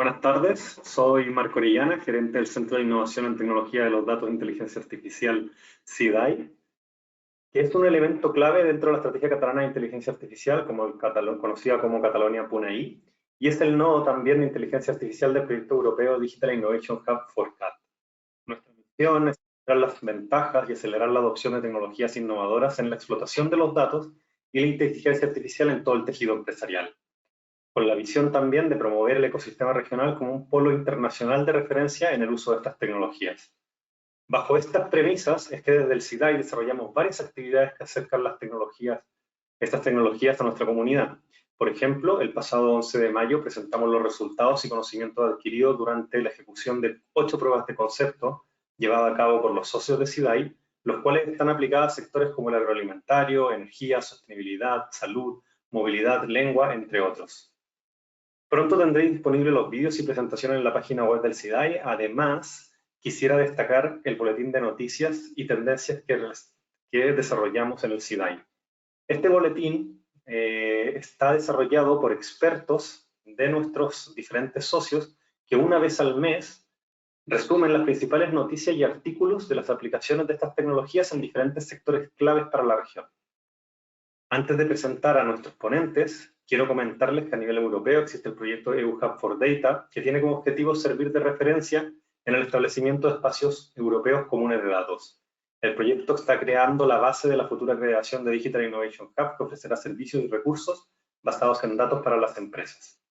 Buenas tardes, soy Marco Orellana, gerente del Centro de Innovación en Tecnología de los Datos de Inteligencia Artificial, CIDAI, que es un elemento clave dentro de la estrategia catalana de inteligencia artificial, conocida como Catalonia PUNAI, y es el nodo también de inteligencia artificial del proyecto europeo Digital Innovation Hub for CAT. Nuestra misión es mostrar las ventajas y acelerar la adopción de tecnologías innovadoras en la explotación de los datos y la inteligencia artificial en todo el tejido empresarial, con la visión también de promover el ecosistema regional como un polo internacional de referencia en el uso de estas tecnologías. Bajo estas premisas es que desde el CIDAI desarrollamos varias actividades que acercan estas tecnologías a nuestra comunidad. Por ejemplo, el pasado 11 de mayo presentamos los resultados y conocimientos adquiridos durante la ejecución de 8 pruebas de concepto llevadas a cabo por los socios de CIDAI, los cuales están aplicadas a sectores como el agroalimentario, energía, sostenibilidad, salud, movilidad, lengua, entre otros. Pronto tendréis disponibles los vídeos y presentaciones en la página web del CIDAI. Además, quisiera destacar el boletín de noticias y tendencias que desarrollamos en el CIDAI. Este boletín está desarrollado por expertos de nuestros diferentes socios que una vez al mes resumen las principales noticias y artículos de las aplicaciones de estas tecnologías en diferentes sectores claves para la región. Antes de presentar a nuestros ponentes, quiero comentarles que a nivel europeo existe el proyecto EU Hub for Data, que tiene como objetivo servir de referencia en el establecimiento de espacios europeos comunes de datos. El proyecto está creando la base de la futura creación de Digital Innovation Hub, que ofrecerá servicios y recursos basados en datos para las empresas.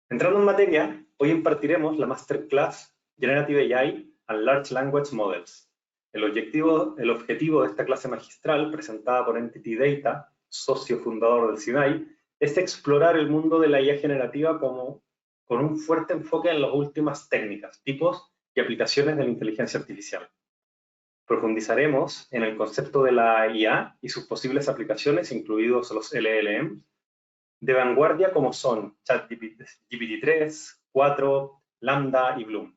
Entrando en materia, hoy impartiremos la Masterclass Generative AI and Large Language Models. El objetivo de esta clase magistral, presentada por Entity Data, socio fundador del CIDAI, es explorar el mundo de la IA generativa con un fuerte enfoque en las últimas técnicas, tipos y aplicaciones de la inteligencia artificial. Profundizaremos en el concepto de la IA y sus posibles aplicaciones, incluidos los LLM, de vanguardia como son ChatGPT-3, 4, Lambda y Bloom.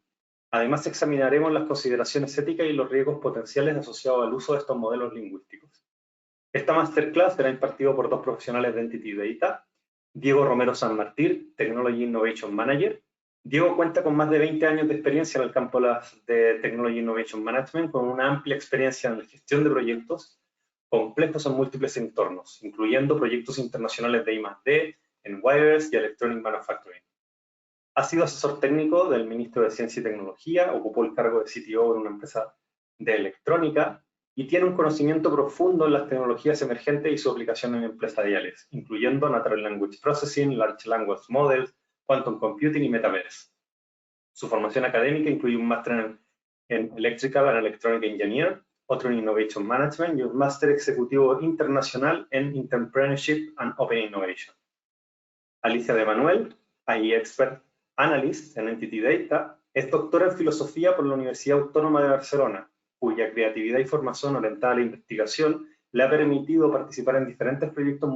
Además, examinaremos las consideraciones éticas y los riesgos potenciales asociados al uso de estos modelos lingüísticos. Esta masterclass será impartida por dos profesionales de Entity Data, Diego Romero San Martín, Technology Innovation Manager. Diego cuenta con más de 20 años de experiencia en el campo de Technology Innovation Management, con una amplia experiencia en la gestión de proyectos complejos en múltiples entornos, incluyendo proyectos internacionales de I+D, en Wires y Electronic Manufacturing. Ha sido asesor técnico del ministro de Ciencia y Tecnología, ocupó el cargo de CTO en una empresa de electrónica y tiene un conocimiento profundo en las tecnologías emergentes y su aplicación en empresariales, incluyendo Natural Language Processing, Large Language Models, Quantum Computing y Metaverse. Su formación académica incluye un máster en Electrical and Electronic Engineer, otro en Innovation Management y un máster ejecutivo internacional en Entrepreneurship and Open Innovation. Alicia de Manuel, AI Expert Analyst en Entity Data, es doctora en Filosofía por la Universidad Autónoma de Barcelona, cuya creatividad y formación orientada a la investigación le ha permitido participar en diferentes proyectos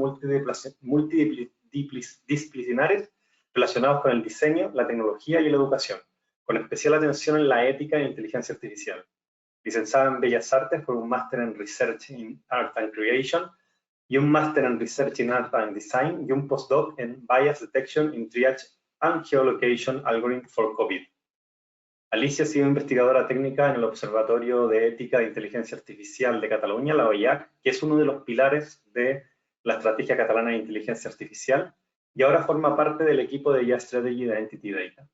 multidisciplinares relacionados con el diseño, la tecnología y la educación, con especial atención en la ética e inteligencia artificial. Licenciada en Bellas Artes por un máster en Research in Art and Creation y un máster en Research in Art and Design y un postdoc en Bias Detection in Triage and Geolocation Algorithm for COVID. Alicia ha sido investigadora técnica en el Observatorio de Ética de Inteligencia Artificial de Cataluña, la OIAC, que es uno de los pilares de la Estrategia Catalana de Inteligencia Artificial, y ahora forma parte del equipo de IA Strategy de Entity Data.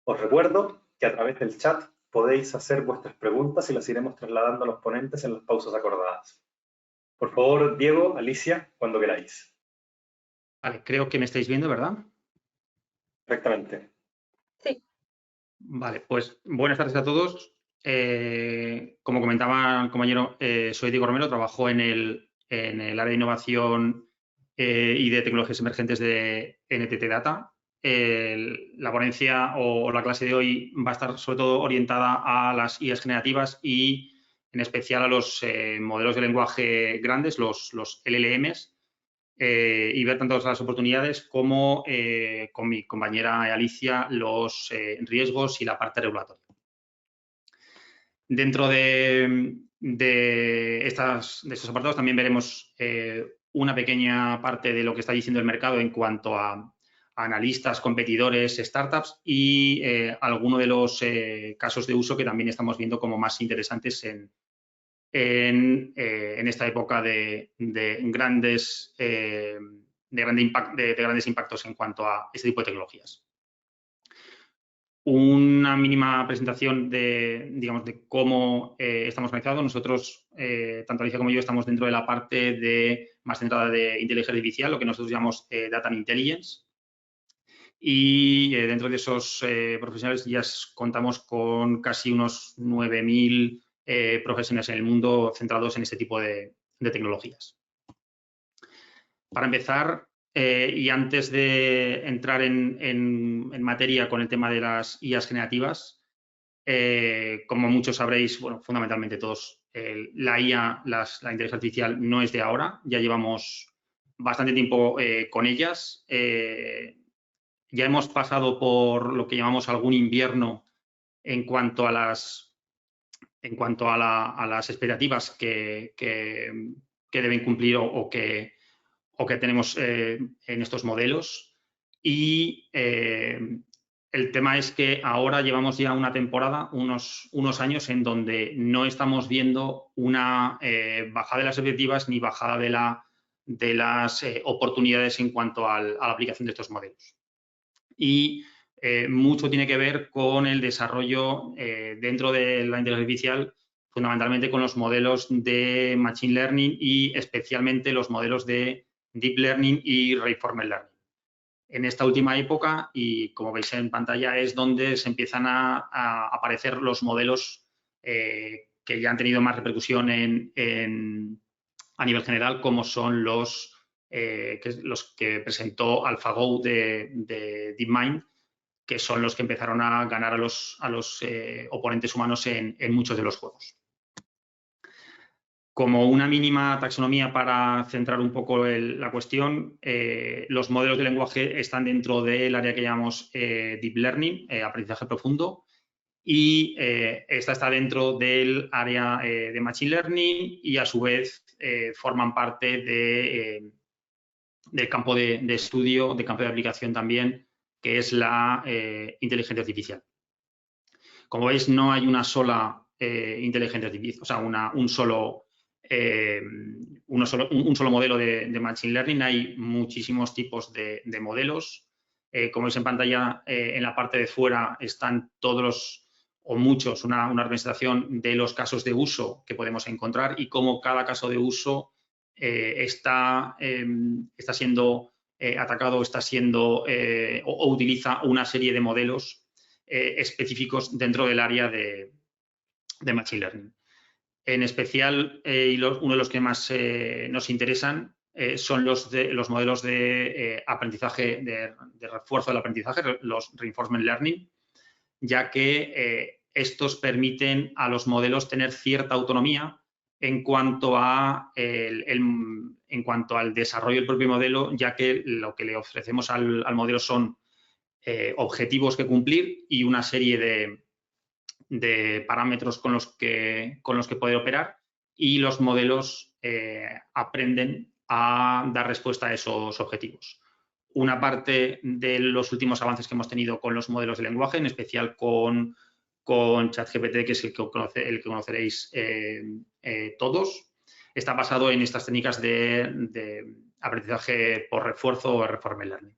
Os recuerdo que a través del chat podéis hacer vuestras preguntas y las iremos trasladando a los ponentes en las pausas acordadas. Por favor, Diego, Alicia, cuando queráis. Vale, creo que me estáis viendo, ¿verdad? Perfectamente. Sí. Vale, pues buenas tardes a todos. Como comentaba el compañero, soy Diego Romero, trabajo en el área de innovación y de tecnologías emergentes de NTT Data. La ponencia o la clase de hoy va a estar sobre todo orientada a las IAs generativas y en especial a los modelos de lenguaje grandes, los LLMs, y ver tanto las oportunidades como con mi compañera Alicia los riesgos y la parte regulatoria. Dentro de estos apartados también veremos una pequeña parte de lo que está diciendo el mercado en cuanto a analistas, competidores, startups y algunos de los casos de uso que también estamos viendo como más interesantes en esta época de grandes impactos en cuanto a este tipo de tecnologías. Una mínima presentación digamos, de cómo estamos organizados. Nosotros, tanto Alicia como yo, estamos dentro de la parte más centrada de inteligencia artificial, lo que nosotros llamamos Data and Intelligence. Y dentro de esos profesionales ya contamos con casi unos 9.000 profesionales en el mundo centrados en este tipo de tecnologías. Para empezar, y antes de entrar en materia con el tema de las IAs generativas, como muchos sabréis, bueno, fundamentalmente todos, la IA, la inteligencia artificial no es de ahora, ya llevamos bastante tiempo con ellas. Ya hemos pasado por lo que llamamos algún invierno en cuanto a las expectativas que deben cumplir o que tenemos en estos modelos. Y el tema es que ahora llevamos ya una temporada, unos años en donde no estamos viendo una bajada de las expectativas ni bajada de las oportunidades en cuanto a la aplicación de estos modelos. Y mucho tiene que ver con el desarrollo dentro de la inteligencia artificial, fundamentalmente con los modelos de Machine Learning y especialmente los modelos de Deep Learning y Reinforcement Learning. En esta última época, y como veis en pantalla, es donde se empiezan a aparecer los modelos que ya han tenido más repercusión a nivel general, como son los que presentó AlphaGo de DeepMind, que son los que empezaron a ganar a los oponentes humanos en muchos de los juegos. Como una mínima taxonomía para centrar un poco la cuestión, los modelos de lenguaje están dentro del área que llamamos Deep Learning, aprendizaje profundo, y esta está dentro del área de Machine Learning y a su vez forman parte del campo de estudio, del campo de aplicación también, que es la inteligencia artificial. Como veis, no hay una sola inteligencia artificial, o sea, un solo modelo de Machine Learning. Hay muchísimos tipos de modelos. Como veis en pantalla, en la parte de fuera están todos o muchos, una representación de los casos de uso que podemos encontrar y cómo cada caso de uso está siendo atacado, está siendo o utiliza una serie de modelos específicos dentro del área de Machine Learning. En especial, uno de los que más nos interesan son los modelos de aprendizaje, de refuerzo del aprendizaje, los Reinforcement Learning, ya que estos permiten a los modelos tener cierta autonomía en cuanto al desarrollo del propio modelo, ya que lo que le ofrecemos al modelo son objetivos que cumplir y una serie de parámetros con los que poder operar, y los modelos aprenden a dar respuesta a esos objetivos. Una parte de los últimos avances que hemos tenido con los modelos de lenguaje, en especial con ChatGPT, que es el que conoceréis todos, está basado en estas técnicas de aprendizaje por refuerzo o Reinforcement Learning.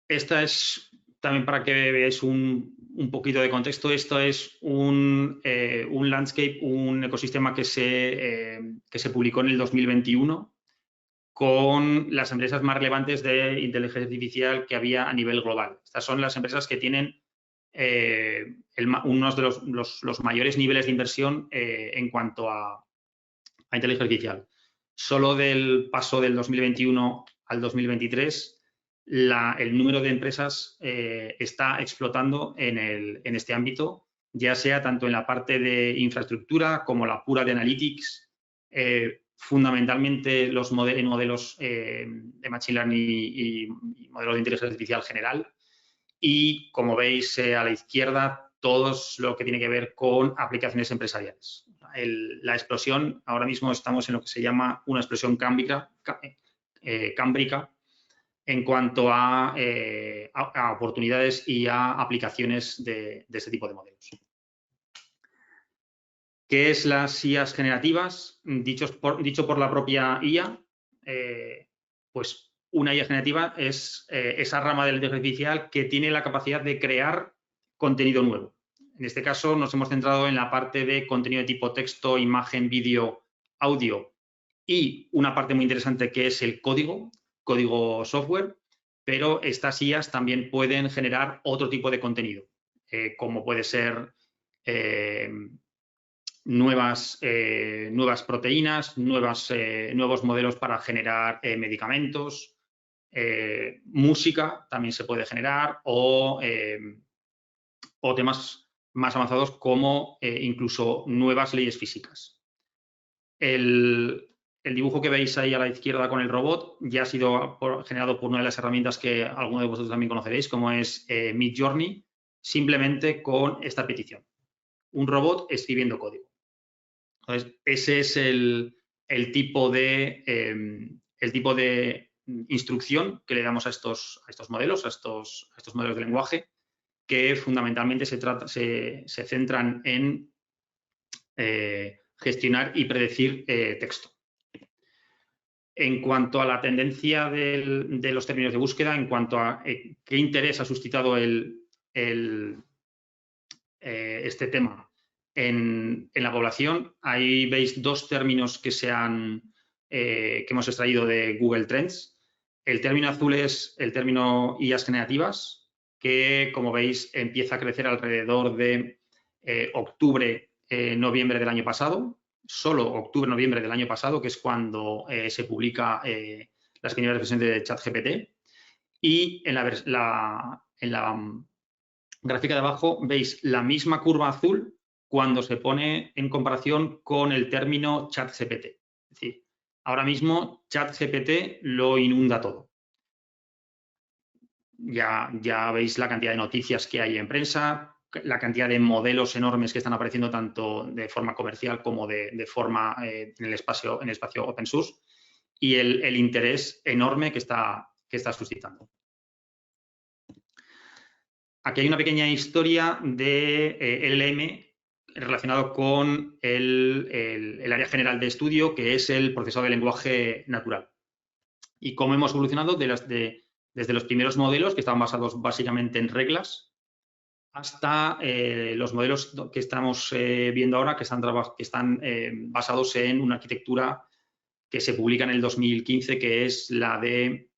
Esta es, también para que veáis un poquito de contexto, esto es un landscape, un ecosistema que se publicó en el 2021 con las empresas más relevantes de inteligencia artificial que había a nivel global. Estas son las empresas que tienen unos de los mayores niveles de inversión en cuanto a inteligencia artificial. Solo del paso del 2021 al 2023, el número de empresas está explotando en este ámbito, ya sea tanto en la parte de infraestructura como la pura de analytics, fundamentalmente los modelos de Machine Learning y modelos de inteligencia artificial general. Y, como veis a la izquierda, todo lo que tiene que ver con aplicaciones empresariales. La explosión, ahora mismo estamos en lo que se llama una explosión cámbrica, en cuanto a oportunidades y a aplicaciones de este tipo de modelos. ¿Qué es las IAs generativas? Dicho por la propia IA, pues una IA generativa es esa rama de la inteligencia artificial que tiene la capacidad de crear contenido nuevo. En este caso nos hemos centrado en la parte de contenido de tipo texto, imagen, vídeo, audio y una parte muy interesante que es el código software, pero estas IAs también pueden generar otro tipo de contenido, como puede ser nuevas proteínas, nuevos modelos para generar medicamentos, música también se puede generar o temas más avanzados como incluso nuevas leyes físicas. El dibujo que veis ahí a la izquierda con el robot ya ha sido generado por una de las herramientas que alguno de vosotros también conoceréis, como es Midjourney, simplemente con esta petición. Un robot escribiendo código. Entonces, ese es el tipo de instrucción que le damos a estos modelos, a estos modelos de lenguaje, que fundamentalmente se centran en gestionar y predecir texto. En cuanto a la tendencia de los términos de búsqueda, en cuanto a qué interés ha suscitado este tema en la población, ahí veis dos términos que hemos extraído de Google Trends. El término azul es el término IAs generativas, que, como veis, empieza a crecer alrededor de octubre, noviembre del año pasado. Solo octubre, noviembre del año pasado, que es cuando se publica las primeras versiones de ChatGPT. Y en la gráfica de abajo veis la misma curva azul cuando se pone en comparación con el término ChatGPT. Es decir, ahora mismo ChatGPT lo inunda todo. Ya veis la cantidad de noticias que hay en prensa, la cantidad de modelos enormes que están apareciendo tanto de forma comercial como de forma en el espacio open source y el interés enorme que está suscitando. Aquí hay una pequeña historia de LLM relacionado con el área general de estudio, que es el procesado de lenguaje natural. Y cómo hemos evolucionado desde los primeros modelos, que estaban basados básicamente en reglas, hasta los modelos que estamos viendo ahora, que están basados en una arquitectura que se publica en el 2015, que es la de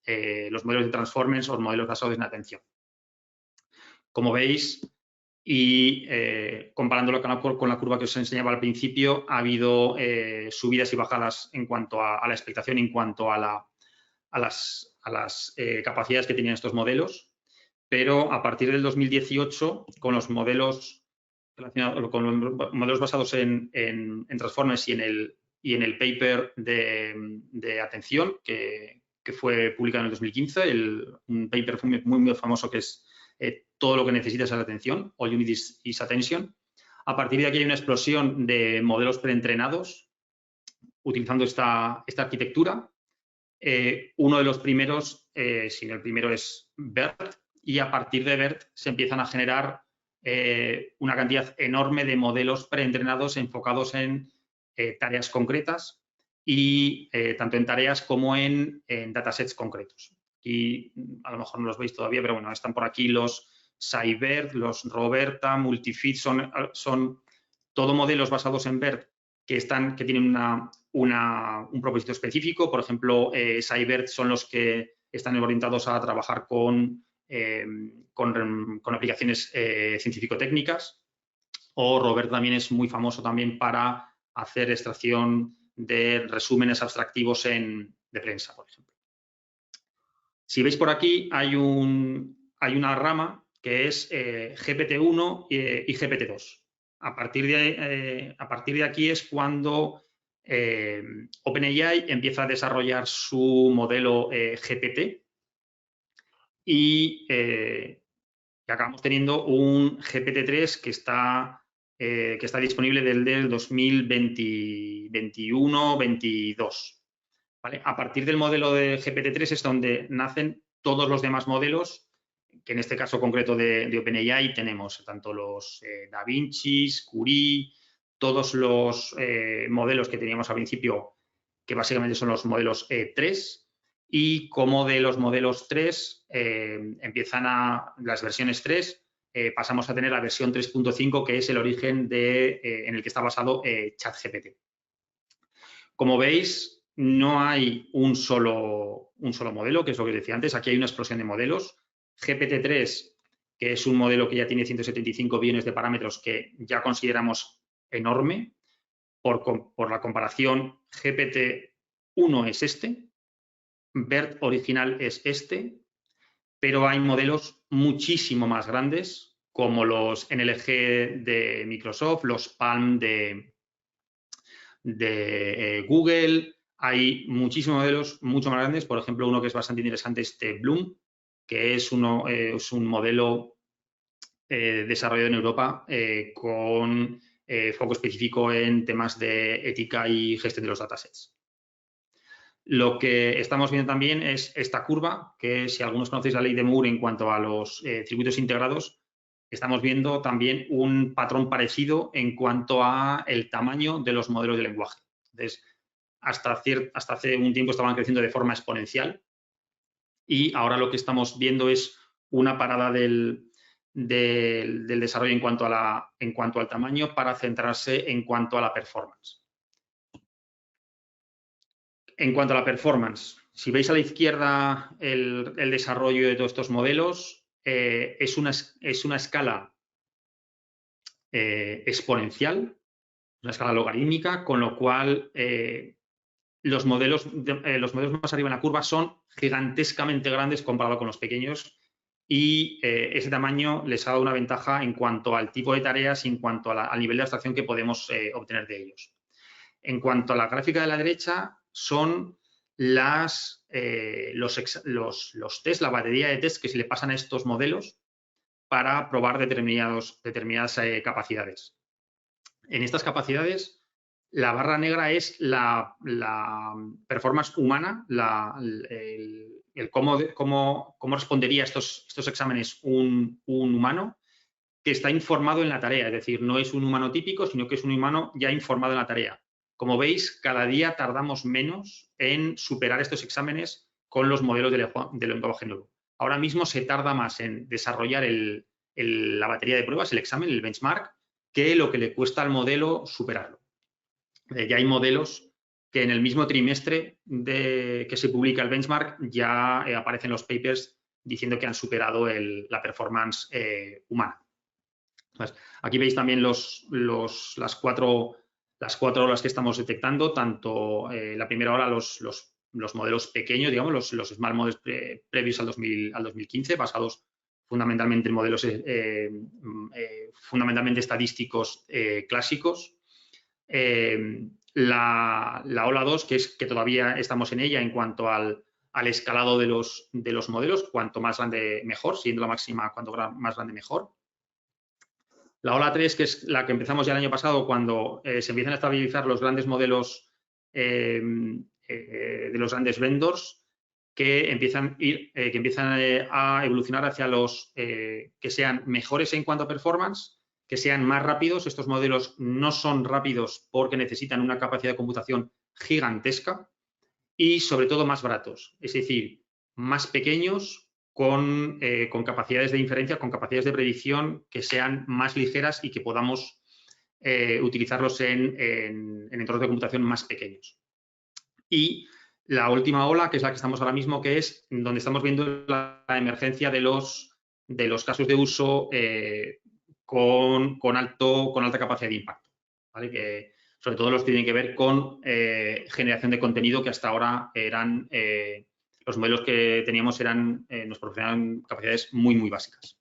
los modelos de Transformers o modelos basados en atención. Como veis, y comparándolo con la curva que os enseñaba al principio, ha habido subidas y bajadas en cuanto a la expectación, en cuanto a las capacidades que tenían estos modelos, pero a partir del 2018, con los modelos basados en Transformers y en el paper de atención que fue publicado en el 2015, un paper muy famoso que es todo lo que necesitas es atención, all you need is attention. A partir de aquí hay una explosión de modelos preentrenados utilizando esta arquitectura. Uno de los primeros, si no el primero, es BERT, y a partir de BERT se empiezan a generar una cantidad enorme de modelos preentrenados enfocados en tareas concretas y tanto en tareas como en datasets concretos. Y a lo mejor no los veis todavía, pero bueno, están por aquí los SciBERT, los Roberta, Multifit, son todo modelos basados en BERT que tienen un propósito específico. Por ejemplo, SciBERT son los que están orientados a trabajar con aplicaciones científico-técnicas, o Robert también es muy famoso también para hacer extracción de resúmenes abstractivos de prensa, por ejemplo. Si veis por aquí, hay una rama que es GPT-1 y GPT-2. A partir de aquí es cuando OpenAI empieza a desarrollar su modelo GPT y acabamos teniendo un GPT-3 que está disponible desde el 2021-22. ¿Vale? A partir del modelo de GPT-3 es donde nacen todos los demás modelos, que en este caso concreto de OpenAI tenemos tanto los DaVinci, Curie, todos los modelos que teníamos al principio, que básicamente son los modelos 3, y como de los modelos 3 empiezan las versiones 3, pasamos a tener la versión 3.5, que es el origen en el que está basado ChatGPT. Como veis, no hay un solo modelo, que es lo que decía antes. Aquí hay una explosión de modelos. GPT-3, que es un modelo que ya tiene 175 billones de parámetros, que ya consideramos enorme. Por la comparación, GPT-1 es este, BERT original es este, pero hay modelos muchísimo más grandes, como los NLG de Microsoft, los Palm de Google. Hay muchísimos modelos mucho más grandes. Por ejemplo, uno que es bastante interesante es Bloom, que es un modelo desarrollado en Europa con foco específico en temas de ética y gestión de los datasets. Lo que estamos viendo también es esta curva, que si algunos conocéis la ley de Moore en cuanto a los circuitos integrados, estamos viendo también un patrón parecido en cuanto a el tamaño de los modelos de lenguaje. Entonces, hasta hace un tiempo estaban creciendo de forma exponencial y ahora lo que estamos viendo es una parada del desarrollo en cuanto al tamaño para centrarse en cuanto a la performance. En cuanto a la performance, si veis a la izquierda el desarrollo de todos estos modelos, es una escala exponencial, una escala logarítmica, con lo cual los modelos más arriba en la curva son gigantescamente grandes comparado con los pequeños, y ese tamaño les ha dado una ventaja en cuanto al tipo de tareas y en cuanto al nivel de abstracción que podemos obtener de ellos. En cuanto a la gráfica de la derecha, son los test, la batería de test que se le pasan a estos modelos para probar determinadas capacidades. En estas capacidades, la barra negra es la performance humana, cómo respondería a estos exámenes un humano que está informado en la tarea. Es decir, no es un humano típico, sino que es un humano ya informado en la tarea. Como veis, cada día tardamos menos en superar estos exámenes con los modelos de lenguaje nuevo. Ahora mismo se tarda más en desarrollar la batería de pruebas, el examen, el benchmark, que lo que le cuesta al modelo superarlo. Ya hay modelos que en el mismo trimestre que se publica el benchmark ya aparecen los papers diciendo que han superado la performance humana. Entonces, aquí veis también las cuatro olas que estamos detectando, tanto la primera ola, los modelos pequeños, digamos, los small models previos al 2015, basados fundamentalmente en modelos fundamentalmente estadísticos clásicos. La ola 2, que todavía estamos en ella en cuanto al escalado de los modelos, cuanto más grande mejor, siendo la máxima cuanto más grande mejor. La ola 3, que es la que empezamos ya el año pasado, cuando se empiezan a estabilizar los grandes modelos de los grandes vendors, que empiezan a evolucionar hacia los que sean mejores en cuanto a performance, que sean más rápidos. Estos modelos no son rápidos porque necesitan una capacidad de computación gigantesca y, sobre todo, más baratos. Es decir, más pequeños, con capacidades de inferencia, con capacidades de predicción que sean más ligeras y que podamos utilizarlos en entornos de computación más pequeños. Y la última ola, que es la que estamos ahora mismo, que es donde estamos viendo la emergencia de los casos de uso con alta capacidad de impacto, ¿vale? Que sobre todo los que tienen que ver con generación de contenido, que hasta ahora eran los modelos que teníamos nos proporcionaban capacidades muy, muy básicas.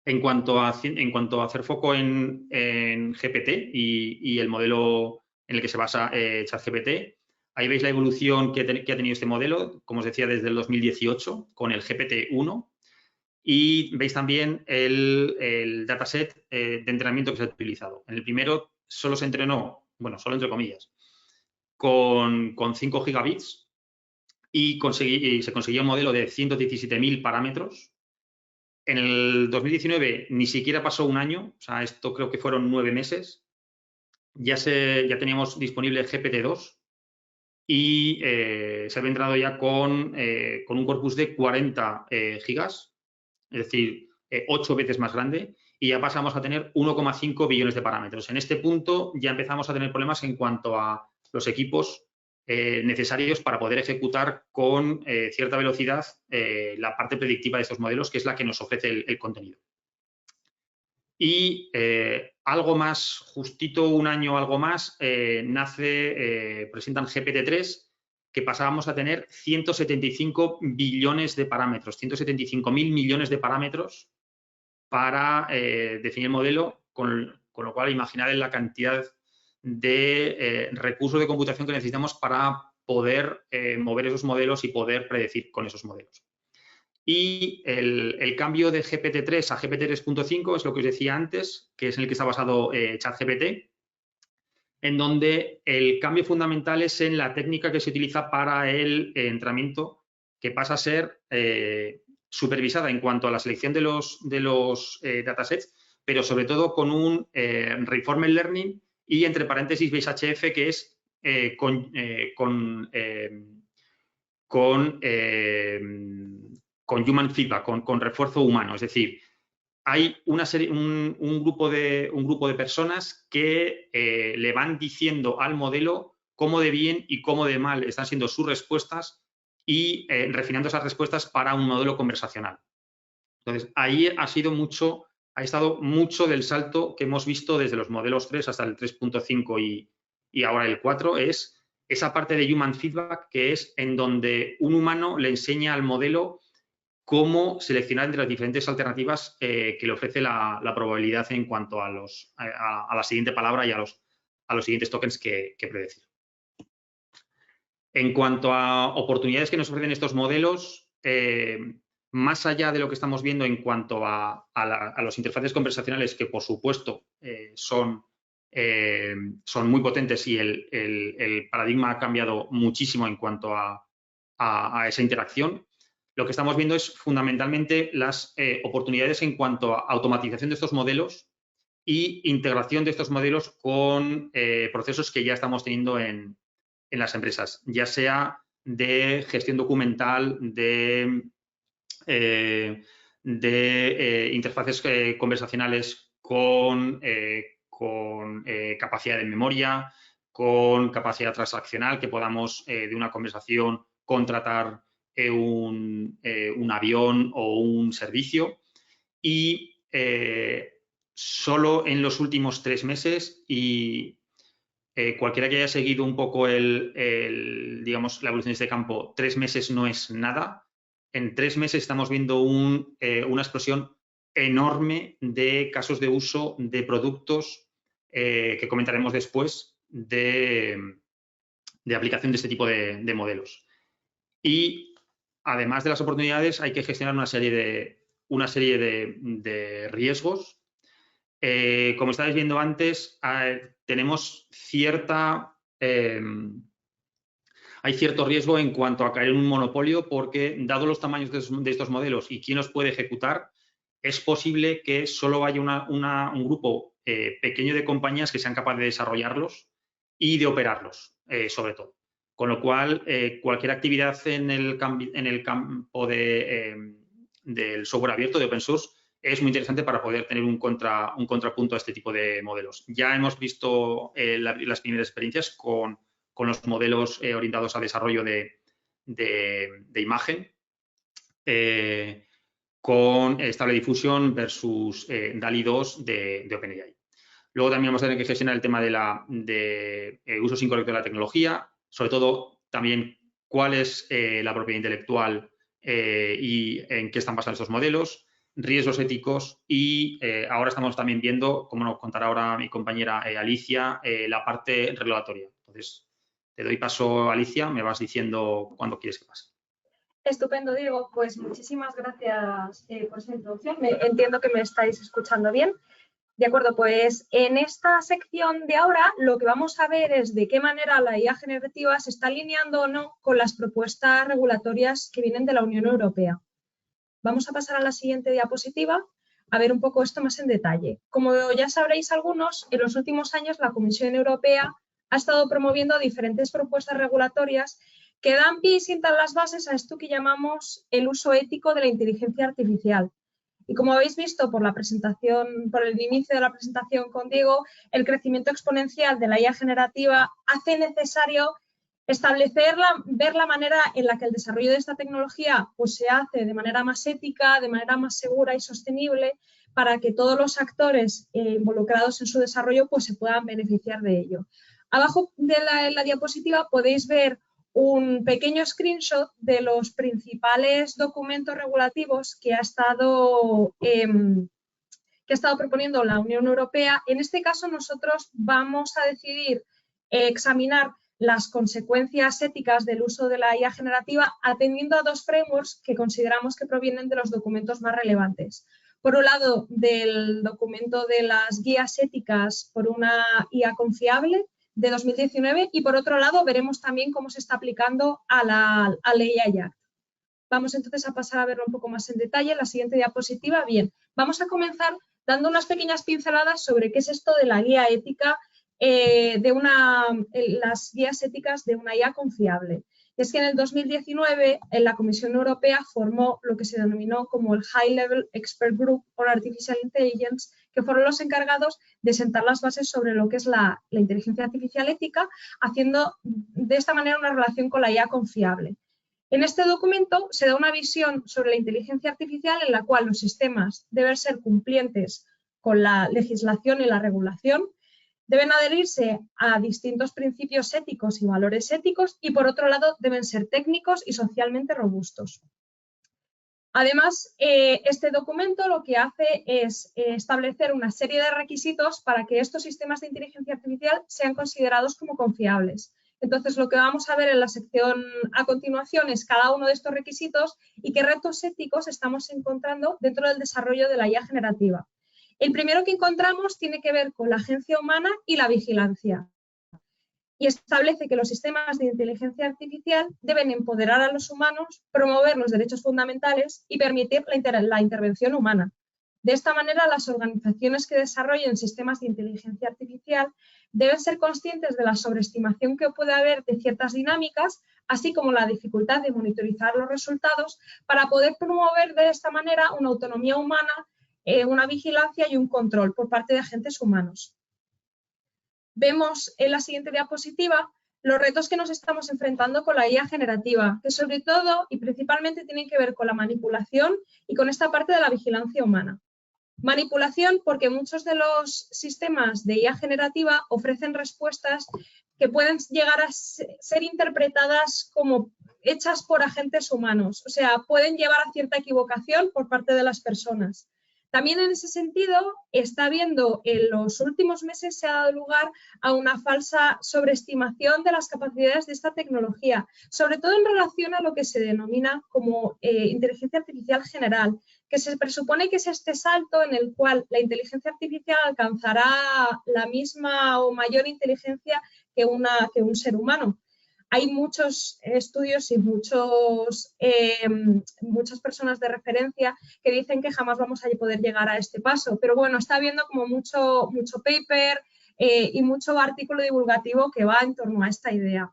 En cuanto a hacer foco en GPT y el modelo en el que se basa ChatGPT, ahí veis la evolución que ha tenido este modelo, como os decía, desde el 2018 con el GPT-1, y veis también el dataset de entrenamiento que se ha utilizado. En el primero solo se entrenó, bueno, solo entre comillas, con 5 gigabits, y se consiguió un modelo de 117.000 parámetros. En el 2019 ni siquiera pasó un año, o sea, esto creo que fueron 9 meses. Ya teníamos disponible GPT-2 y se había entrado ya con un corpus de 40 gigas, es decir, 8 veces más grande, y ya pasamos a tener 1,5 billones de parámetros. En este punto ya empezamos a tener problemas en cuanto a los equipos necesarios para poder ejecutar con cierta velocidad la parte predictiva de estos modelos, que es la que nos ofrece el contenido. Y algo más, justito un año o algo más, presentan GPT-3, que pasábamos a tener 175 billones de parámetros, 175.000 millones de parámetros para definir el modelo, con lo cual imaginad la cantidad de recursos de computación que necesitamos para poder mover esos modelos y poder predecir con esos modelos. Y el cambio de GPT-3 a GPT-3.5 es lo que os decía antes, que es en el que está basado ChatGPT, en donde el cambio fundamental es en la técnica que se utiliza para el entrenamiento, que pasa a ser supervisada en cuanto a la selección de los datasets, pero sobre todo con un Reinforcement Learning y, entre paréntesis, BaseHF, que es con human feedback, con refuerzo humano. Es decir, hay un grupo de personas que le van diciendo al modelo cómo de bien y cómo de mal están siendo sus respuestas y refinando esas respuestas para un modelo conversacional. Entonces, ahí ha estado mucho del salto que hemos visto desde los modelos 3 hasta el 3.5 y ahora el 4, es esa parte de human feedback, que es en donde un humano le enseña al modelo cómo seleccionar entre las diferentes alternativas que le ofrece la probabilidad en cuanto a la siguiente palabra y a los siguientes tokens que predecir. En cuanto a oportunidades que nos ofrecen estos modelos, más allá de lo que estamos viendo en cuanto a los interfaces conversacionales, que por supuesto son muy potentes y el paradigma ha cambiado muchísimo en cuanto a esa interacción, lo que estamos viendo es fundamentalmente las oportunidades en cuanto a automatización de estos modelos y integración de estos modelos con procesos que ya estamos teniendo en las empresas, ya sea de gestión documental, de interfaces conversacionales con capacidad de memoria, con capacidad transaccional, que podamos de una conversación contratar un avión o un servicio. Y solo en los últimos 3 meses, y cualquiera que haya seguido un poco digamos, la evolución de este campo, 3 meses no es nada. En 3 meses estamos viendo una explosión enorme de casos de uso de productos que comentaremos después de aplicación de este tipo de modelos. Y además de las oportunidades, hay que gestionar una serie de riesgos. Como estáis viendo antes, tenemos hay cierto riesgo en cuanto a caer en un monopolio, porque dado los tamaños de estos modelos y quién los puede ejecutar, es posible que solo haya un grupo pequeño de compañías que sean capaces de desarrollarlos y de operarlos, sobre todo. Con lo cual, cualquier actividad en el campo del software abierto, de open source, es muy interesante para poder tener un contrapunto a este tipo de modelos. Ya hemos visto las primeras experiencias con los modelos orientados a desarrollo de imagen, con Stable Diffusion versus DALL-E 2 de OpenAI. Luego también vamos a tener que gestionar el tema de usos incorrectos de la tecnología, sobre todo también cuál es la propiedad intelectual y en qué están basados estos modelos, riesgos éticos y ahora estamos también viendo, como nos contará ahora mi compañera Alicia, la parte regulatoria. Entonces, te doy paso, Alicia, me vas diciendo cuándo quieres que pase. Estupendo, Diego. Pues muchísimas gracias por esa introducción. Entiendo que me estáis escuchando bien. De acuerdo, pues en esta sección de ahora lo que vamos a ver es de qué manera la IA generativa se está alineando o no con las propuestas regulatorias que vienen de la Unión Europea. Vamos a pasar a la siguiente diapositiva a ver un poco esto más en detalle. Como ya sabréis algunos, en los últimos años la Comisión Europea ha estado promoviendo diferentes propuestas regulatorias que dan pie y sientan las bases a esto que llamamos el uso ético de la inteligencia artificial. Y como habéis visto por la presentación, por el inicio de la presentación con Diego, el crecimiento exponencial de la IA generativa hace necesario ver la manera en la que el desarrollo de esta tecnología pues, se hace de manera más ética, de manera más segura y sostenible, para que todos los actores involucrados en su desarrollo pues, se puedan beneficiar de ello. Abajo de la diapositiva podéis ver un pequeño screenshot de los principales documentos regulativos que ha estado proponiendo la Unión Europea. En este caso, nosotros vamos a decidir examinar las consecuencias éticas del uso de la IA generativa atendiendo a dos frameworks que consideramos que provienen de los documentos más relevantes. Por un lado, del documento de las guías éticas por una IA confiable, de 2019, y por otro lado veremos también cómo se está aplicando a la AI Act. Vamos entonces a pasar a verlo un poco más en detalle en la siguiente diapositiva. Bien, vamos a comenzar dando unas pequeñas pinceladas sobre qué es esto de la guía ética, las guías éticas de una IA confiable. Es que en el 2019 la Comisión Europea formó lo que se denominó como el High Level Expert Group on Artificial Intelligence, que fueron los encargados de sentar las bases sobre lo que es la inteligencia artificial ética, haciendo de esta manera una relación con la IA confiable. En este documento se da una visión sobre la inteligencia artificial en la cual los sistemas deben ser cumplientes con la legislación y la regulación, deben adherirse a distintos principios éticos y valores éticos y, por otro lado, deben ser técnicos y socialmente robustos. Además, este documento lo que hace es establecer una serie de requisitos para que estos sistemas de inteligencia artificial sean considerados como confiables. Entonces, lo que vamos a ver en la sección a continuación es cada uno de estos requisitos y qué retos éticos estamos encontrando dentro del desarrollo de la IA generativa. El primero que encontramos tiene que ver con la agencia humana y la vigilancia. Y establece que los sistemas de inteligencia artificial deben empoderar a los humanos, promover los derechos fundamentales y permitir la intervención humana. De esta manera, las organizaciones que desarrollen sistemas de inteligencia artificial deben ser conscientes de la sobreestimación que puede haber de ciertas dinámicas, así como la dificultad de monitorizar los resultados para poder promover de esta manera una autonomía humana, una vigilancia y un control por parte de agentes humanos. Vemos en la siguiente diapositiva los retos que nos estamos enfrentando con la IA generativa, que sobre todo y principalmente tienen que ver con la manipulación y con esta parte de la vigilancia humana. Manipulación porque muchos de los sistemas de IA generativa ofrecen respuestas que pueden llegar a ser interpretadas como hechas por agentes humanos, o sea, pueden llevar a cierta equivocación por parte de las personas. También en ese sentido, está viendo en los últimos meses se ha dado lugar a una falsa sobreestimación de las capacidades de esta tecnología, sobre todo en relación a lo que se denomina como inteligencia artificial general, que se presupone que es este salto en el cual la inteligencia artificial alcanzará la misma o mayor inteligencia que un ser humano. Hay muchos estudios y muchas personas de referencia que dicen que jamás vamos a poder llegar a este paso. Pero bueno, está habiendo como mucho paper y mucho artículo divulgativo que va en torno a esta idea.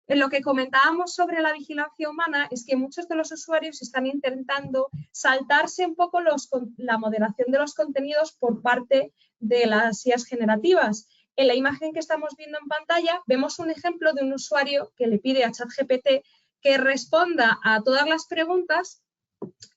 En lo que comentábamos sobre la vigilancia humana es que muchos de los usuarios están intentando saltarse un poco la moderación de los contenidos por parte de las IAs generativas. En la imagen que estamos viendo en pantalla vemos un ejemplo de un usuario que le pide a ChatGPT que responda a todas las preguntas,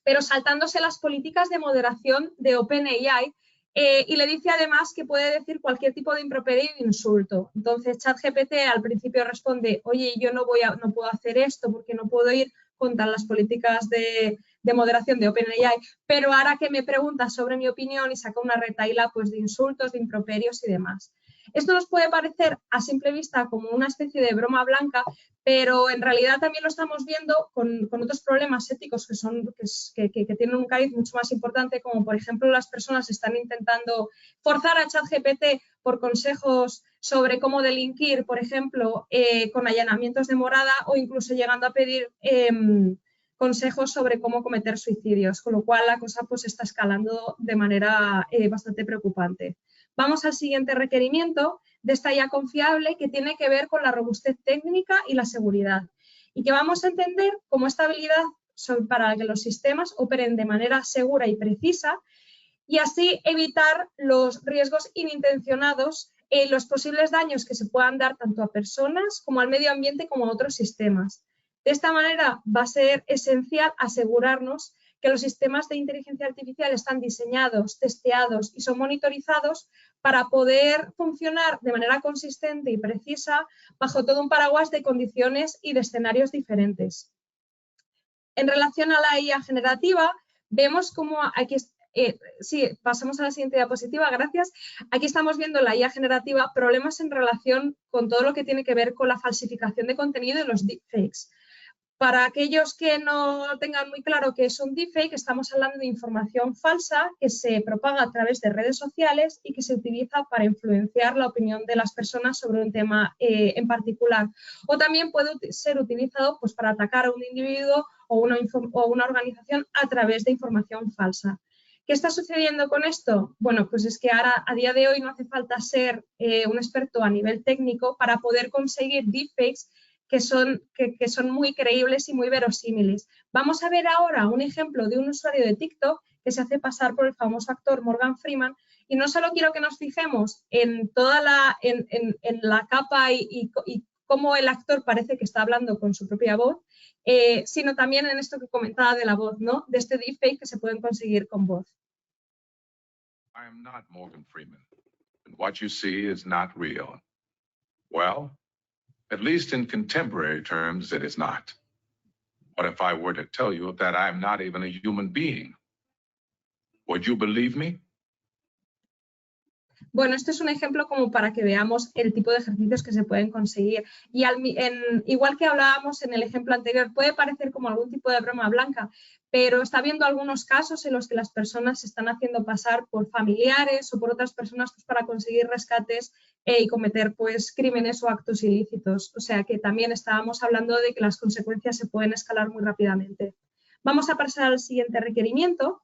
pero saltándose las políticas de moderación de OpenAI y le dice además que puede decir cualquier tipo de improperio y de insulto. Entonces ChatGPT al principio responde, oye, yo no puedo hacer esto porque no puedo ir contra las políticas de moderación de OpenAI, pero ahora que me pregunta sobre mi opinión y saca una retahíla pues, de insultos, de improperios y demás. Esto nos puede parecer a simple vista como una especie de broma blanca, pero en realidad también lo estamos viendo con otros problemas éticos que tienen un cariz mucho más importante, como por ejemplo las personas están intentando forzar a ChatGPT por consejos sobre cómo delinquir, por ejemplo, con allanamientos de morada, o incluso llegando a pedir consejos sobre cómo cometer suicidios, con lo cual la cosa pues está escalando de manera bastante preocupante. Vamos al siguiente requerimiento de esta IA confiable, que tiene que ver con la robustez técnica y la seguridad, y que vamos a entender como esta habilidad para que los sistemas operen de manera segura y precisa, y así evitar los riesgos inintencionados y los posibles daños que se puedan dar tanto a personas como al medio ambiente como a otros sistemas. De esta manera va a ser esencial asegurarnos que los sistemas de inteligencia artificial están diseñados, testeados y son monitorizados para poder funcionar de manera consistente y precisa bajo todo un paraguas de condiciones y de escenarios diferentes. En relación a la IA generativa, vemos cómo aquí, pasamos a la siguiente diapositiva, gracias. Aquí estamos viendo la IA generativa, problemas en relación con todo lo que tiene que ver con la falsificación de contenido y los deepfakes. Para aquellos que no tengan muy claro qué es un deepfake, estamos hablando de información falsa que se propaga a través de redes sociales y que se utiliza para influenciar la opinión de las personas sobre un tema en particular. O también puede ser utilizado pues, para atacar a un individuo o una organización a través de información falsa. ¿Qué está sucediendo con esto? Bueno, pues es que ahora, a día de hoy, no hace falta ser un experto a nivel técnico para poder conseguir deepfakes que son muy creíbles y muy verosímiles. Vamos a ver ahora un ejemplo de un usuario de TikTok que se hace pasar por el famoso actor Morgan Freeman, y no solo quiero que nos fijemos en toda en la capa y cómo el actor parece que está hablando con su propia voz, sino también en esto que comentaba de la voz, ¿no? De este deepfake que se pueden conseguir con voz. I am not Morgan Freeman, and what you see is not real. Well, at least in contemporary terms, it is not. What if I were to tell you that I am not even a human being? Would you believe me? Bueno, este es un ejemplo como para que veamos el tipo de ejercicios que se pueden conseguir. Y igual que hablábamos en el ejemplo anterior, puede parecer como algún tipo de broma blanca, pero está habiendo algunos casos en los que las personas se están haciendo pasar por familiares o por otras personas pues, para conseguir rescates y cometer pues, crímenes o actos ilícitos. O sea que también estábamos hablando de que las consecuencias se pueden escalar muy rápidamente. Vamos a pasar al siguiente requerimiento,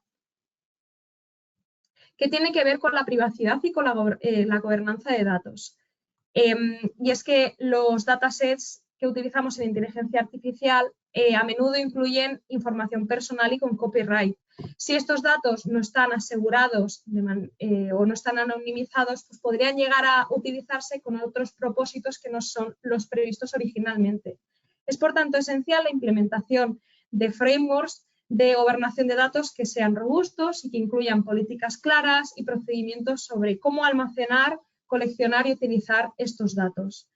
que tiene que ver con la privacidad y con la gobernanza de datos. Y es que los datasets que utilizamos en inteligencia artificial a menudo incluyen información personal y con copyright. Si estos datos no están asegurados o no están anonimizados, pues podrían llegar a utilizarse con otros propósitos que no son los previstos originalmente. Es por tanto esencial la implementación de frameworks de gobernación de datos que sean robustos y que incluyan políticas claras y procedimientos sobre cómo almacenar, coleccionar y utilizar estos datos.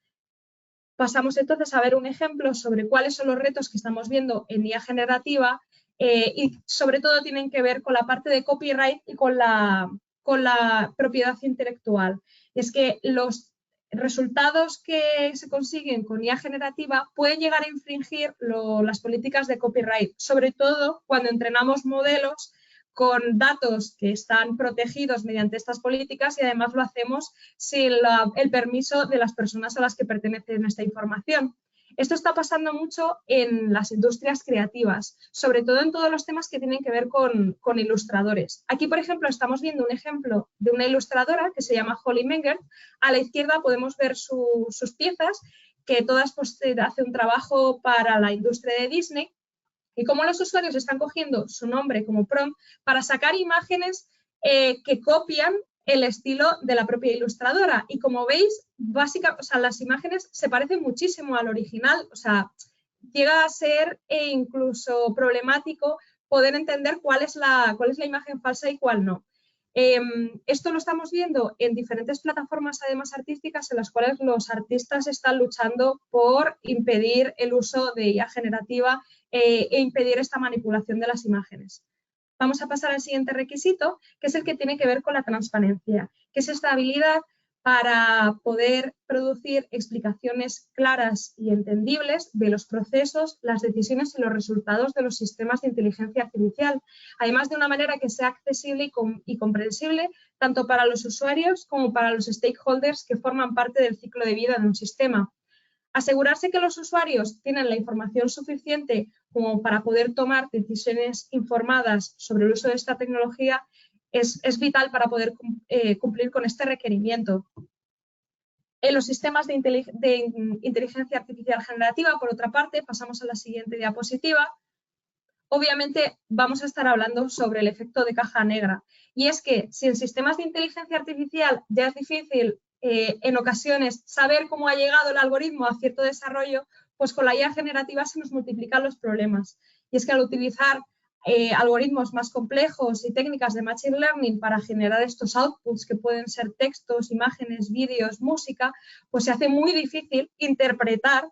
Pasamos entonces a ver un ejemplo sobre cuáles son los retos que estamos viendo en IA generativa y sobre todo tienen que ver con la parte de copyright y con la propiedad intelectual. Es que los resultados que se consiguen con IA generativa pueden llegar a infringir las políticas de copyright, sobre todo cuando entrenamos modelos con datos que están protegidos mediante estas políticas y además lo hacemos sin el permiso de las personas a las que pertenece esta información. Esto está pasando mucho en las industrias creativas, sobre todo en todos los temas que tienen que ver con ilustradores. Aquí, por ejemplo, estamos viendo un ejemplo de una ilustradora que se llama Holly Menger. A la izquierda podemos ver sus piezas, que todas pues, hace un trabajo para la industria de Disney, y cómo los usuarios están cogiendo su nombre como prompt para sacar imágenes que copian el estilo de la propia ilustradora. Y como veis, básicamente, las imágenes se parecen muchísimo al original. O sea, llega a ser incluso problemático poder entender cuál es la imagen falsa y cuál no. Esto lo estamos viendo en diferentes plataformas, además artísticas, en las cuales los artistas están luchando por impedir el uso de IA generativa e impedir esta manipulación de las imágenes. Vamos a pasar al siguiente requisito, que es el que tiene que ver con la transparencia, que es esta habilidad para poder producir explicaciones claras y entendibles de los procesos, las decisiones y los resultados de los sistemas de inteligencia artificial, además de una manera que sea accesible y comprensible tanto para los usuarios como para los stakeholders que forman parte del ciclo de vida de un sistema. Asegurarse que los usuarios tienen la información suficiente como para poder tomar decisiones informadas sobre el uso de esta tecnología es vital para poder cumplir con este requerimiento. En los sistemas de inteligencia artificial generativa, por otra parte, pasamos a la siguiente diapositiva. Obviamente vamos a estar hablando sobre el efecto de caja negra. Y es que si en sistemas de inteligencia artificial ya es difícil en ocasiones saber cómo ha llegado el algoritmo a cierto desarrollo, pues con la IA generativa se nos multiplican los problemas. Y es que al utilizar algoritmos más complejos y técnicas de Machine Learning para generar estos outputs que pueden ser textos, imágenes, vídeos, música, pues se hace muy difícil interpretar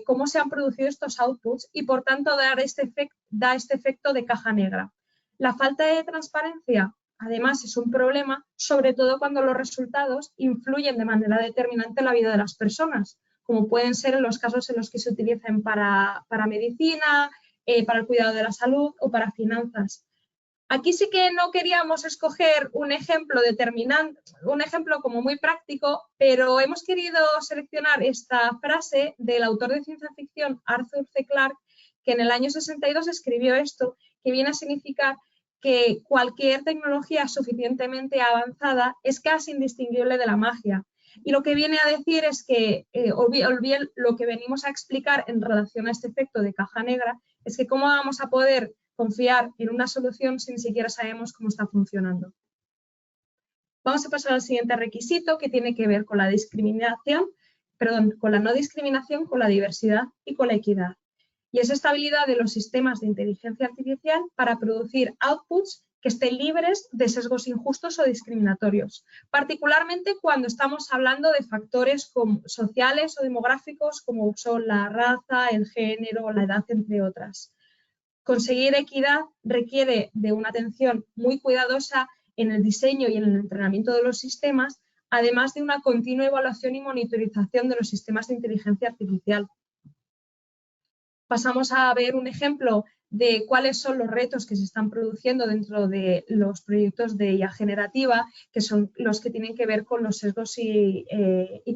cómo se han producido estos outputs y por tanto da este efecto de caja negra. La falta de transparencia además es un problema, sobre todo cuando los resultados influyen de manera determinante en la vida de las personas, como pueden ser en los casos en los que se utilizan para medicina, para el cuidado de la salud o para finanzas. Aquí sí que no queríamos escoger un ejemplo determinante, un ejemplo como muy práctico, pero hemos querido seleccionar esta frase del autor de ciencia ficción Arthur C. Clarke, que en el año 62 escribió esto, que viene a significar que cualquier tecnología suficientemente avanzada es casi indistinguible de la magia. Y lo que viene a decir es que, o bien lo que venimos a explicar en relación a este efecto de caja negra, es que cómo vamos a poder confiar en una solución si ni siquiera sabemos cómo está funcionando. Vamos a pasar al siguiente requisito que tiene que ver con la con la no discriminación, con la diversidad y con la equidad. Y es estabilidad de los sistemas de inteligencia artificial para producir outputs que estén libres de sesgos injustos o discriminatorios, particularmente cuando estamos hablando de factores sociales o demográficos como son la raza, el género, la edad, entre otras. Conseguir equidad requiere de una atención muy cuidadosa en el diseño y en el entrenamiento de los sistemas, además de una continua evaluación y monitorización de los sistemas de inteligencia artificial. Pasamos a ver un ejemplo de cuáles son los retos que se están produciendo dentro de los proyectos de IA generativa, que son los que tienen que ver con los sesgos y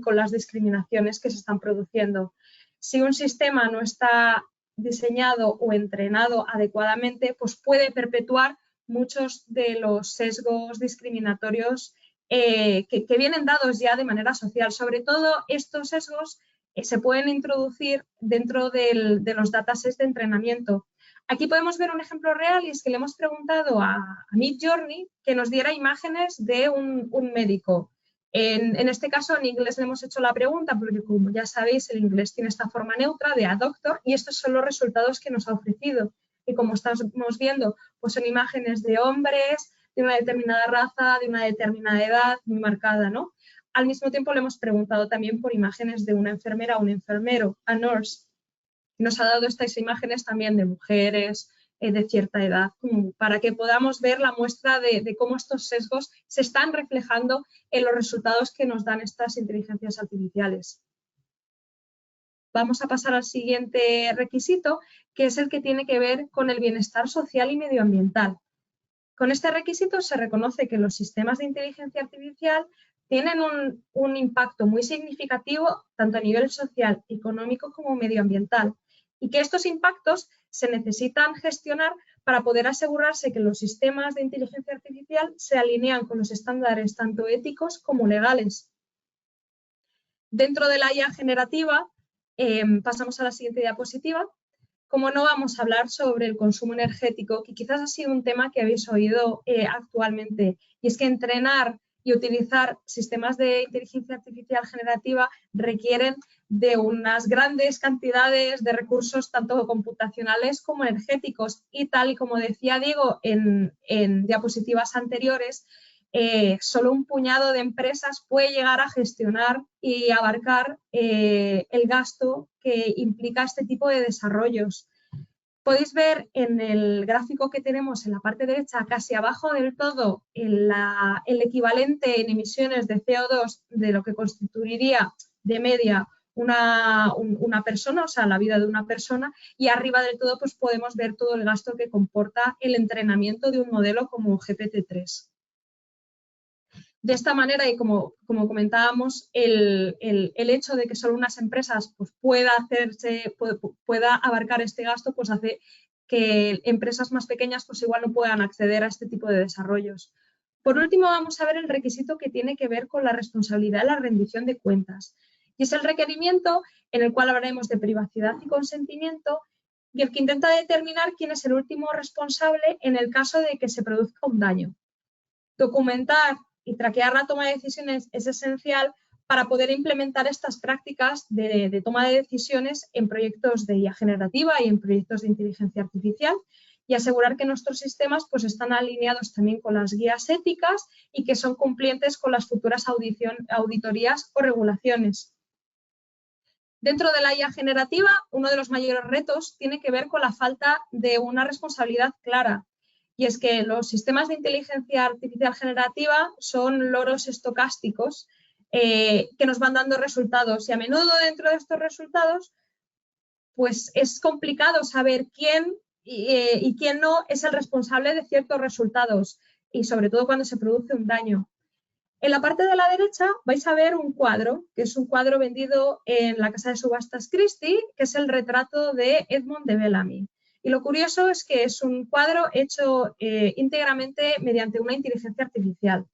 con las discriminaciones que se están produciendo. Si un sistema no está diseñado o entrenado adecuadamente, pues puede perpetuar muchos de los sesgos discriminatorios que vienen dados ya de manera social. Sobre todo estos sesgos se pueden introducir dentro de los datasets de entrenamiento. Aquí podemos ver un ejemplo real y es que le hemos preguntado a Midjourney que nos diera imágenes de un médico. En este caso en inglés le hemos hecho la pregunta porque, como ya sabéis, el inglés tiene esta forma neutra de a doctor y estos son los resultados que nos ha ofrecido. Y como estamos viendo, pues son imágenes de hombres, de una determinada raza, de una determinada edad, muy marcada, ¿no? Al mismo tiempo le hemos preguntado también por imágenes de una enfermera o un enfermero, a nurse. Nos ha dado estas imágenes también de mujeres de cierta edad, para que podamos ver la muestra de cómo estos sesgos se están reflejando en los resultados que nos dan estas inteligencias artificiales. Vamos a pasar al siguiente requisito, que es el que tiene que ver con el bienestar social y medioambiental. Con este requisito se reconoce que los sistemas de inteligencia artificial tienen un impacto muy significativo tanto a nivel social, económico como medioambiental y que estos impactos se necesitan gestionar para poder asegurarse que los sistemas de inteligencia artificial se alinean con los estándares tanto éticos como legales. Dentro de la IA generativa, pasamos a la siguiente diapositiva. Como no vamos a hablar sobre el consumo energético, que quizás ha sido un tema que habéis oído actualmente, y es que entrenar y utilizar sistemas de inteligencia artificial generativa requieren de unas grandes cantidades de recursos, tanto computacionales como energéticos. Y tal y como decía Diego en diapositivas anteriores, solo un puñado de empresas puede llegar a gestionar y abarcar el gasto que implica este tipo de desarrollos. Podéis ver en el gráfico que tenemos en la parte derecha, casi abajo del todo, el equivalente en emisiones de CO2 de lo que constituiría de media una persona, o sea, la vida de una persona, y arriba del todo pues podemos ver todo el gasto que comporta el entrenamiento de un modelo como GPT-3. De esta manera, y como comentábamos, el hecho de que solo unas empresas pues, pueda abarcar este gasto, pues hace que empresas más pequeñas pues igual no puedan acceder a este tipo de desarrollos. Por último, vamos a ver el requisito que tiene que ver con la responsabilidad de la rendición de cuentas. Y es el requerimiento en el cual hablaremos de privacidad y consentimiento, y el que intenta determinar quién es el último responsable en el caso de que se produzca un daño. Documentar y traquear la toma de decisiones es esencial para poder implementar estas prácticas de toma de decisiones en proyectos de IA generativa y en proyectos de inteligencia artificial, y asegurar que nuestros sistemas pues, están alineados también con las guías éticas y que son cumplientes con las futuras auditorías o regulaciones. Dentro de la IA generativa, uno de los mayores retos tiene que ver con la falta de una responsabilidad clara. Y es que los sistemas de inteligencia artificial generativa son loros estocásticos que nos van dando resultados, y a menudo dentro de estos resultados pues es complicado saber quién y quién no es el responsable de ciertos resultados, y sobre todo cuando se produce un daño. En la parte de la derecha vais a ver un cuadro, que es un cuadro vendido en la casa de subastas Christie, que es el retrato de Edmond de Bellamy. Y lo curioso es que es un cuadro hecho íntegramente mediante una inteligencia artificial.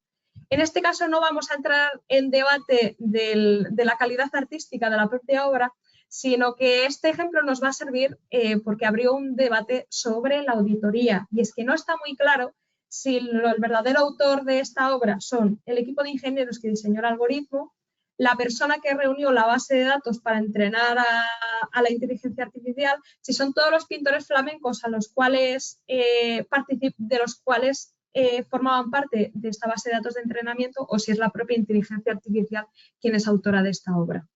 En este caso no vamos a entrar en debate de la calidad artística de la propia obra, sino que este ejemplo nos va a servir porque abrió un debate sobre la auditoría. Y es que no está muy claro si el verdadero autor de esta obra son el equipo de ingenieros que diseñó el algoritmo, la persona que reunió la base de datos para entrenar a la inteligencia artificial, si son todos los pintores flamencos de los cuales formaban parte de esta base de datos de entrenamiento, o si es la propia inteligencia artificial quien es autora de esta obra.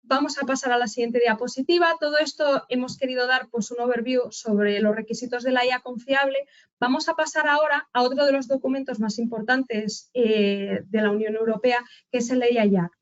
Vamos a pasar a la siguiente diapositiva. Todo esto hemos querido dar pues, un overview sobre los requisitos de la IA confiable. Vamos a pasar ahora a otro de los documentos más importantes de la Unión Europea, que es el AI Act,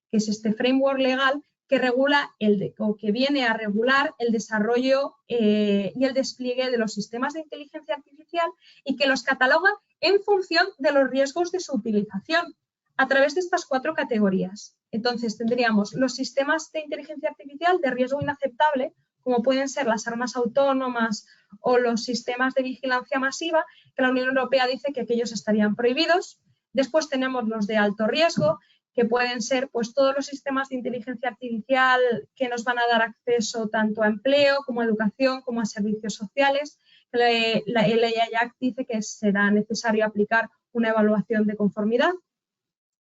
que es este framework legal que regula que viene a regular el desarrollo y el despliegue de los sistemas de inteligencia artificial, y que los cataloga en función de los riesgos de su utilización a través de estas 4 categorías. Entonces tendríamos los sistemas de inteligencia artificial de riesgo inaceptable, como pueden ser las armas autónomas o los sistemas de vigilancia masiva, que la Unión Europea dice que aquellos estarían prohibidos. Después tenemos los de alto riesgo, que pueden ser pues, todos los sistemas de inteligencia artificial que nos van a dar acceso tanto a empleo, como a educación, como a servicios sociales. El AI Act dice que será necesario aplicar una evaluación de conformidad.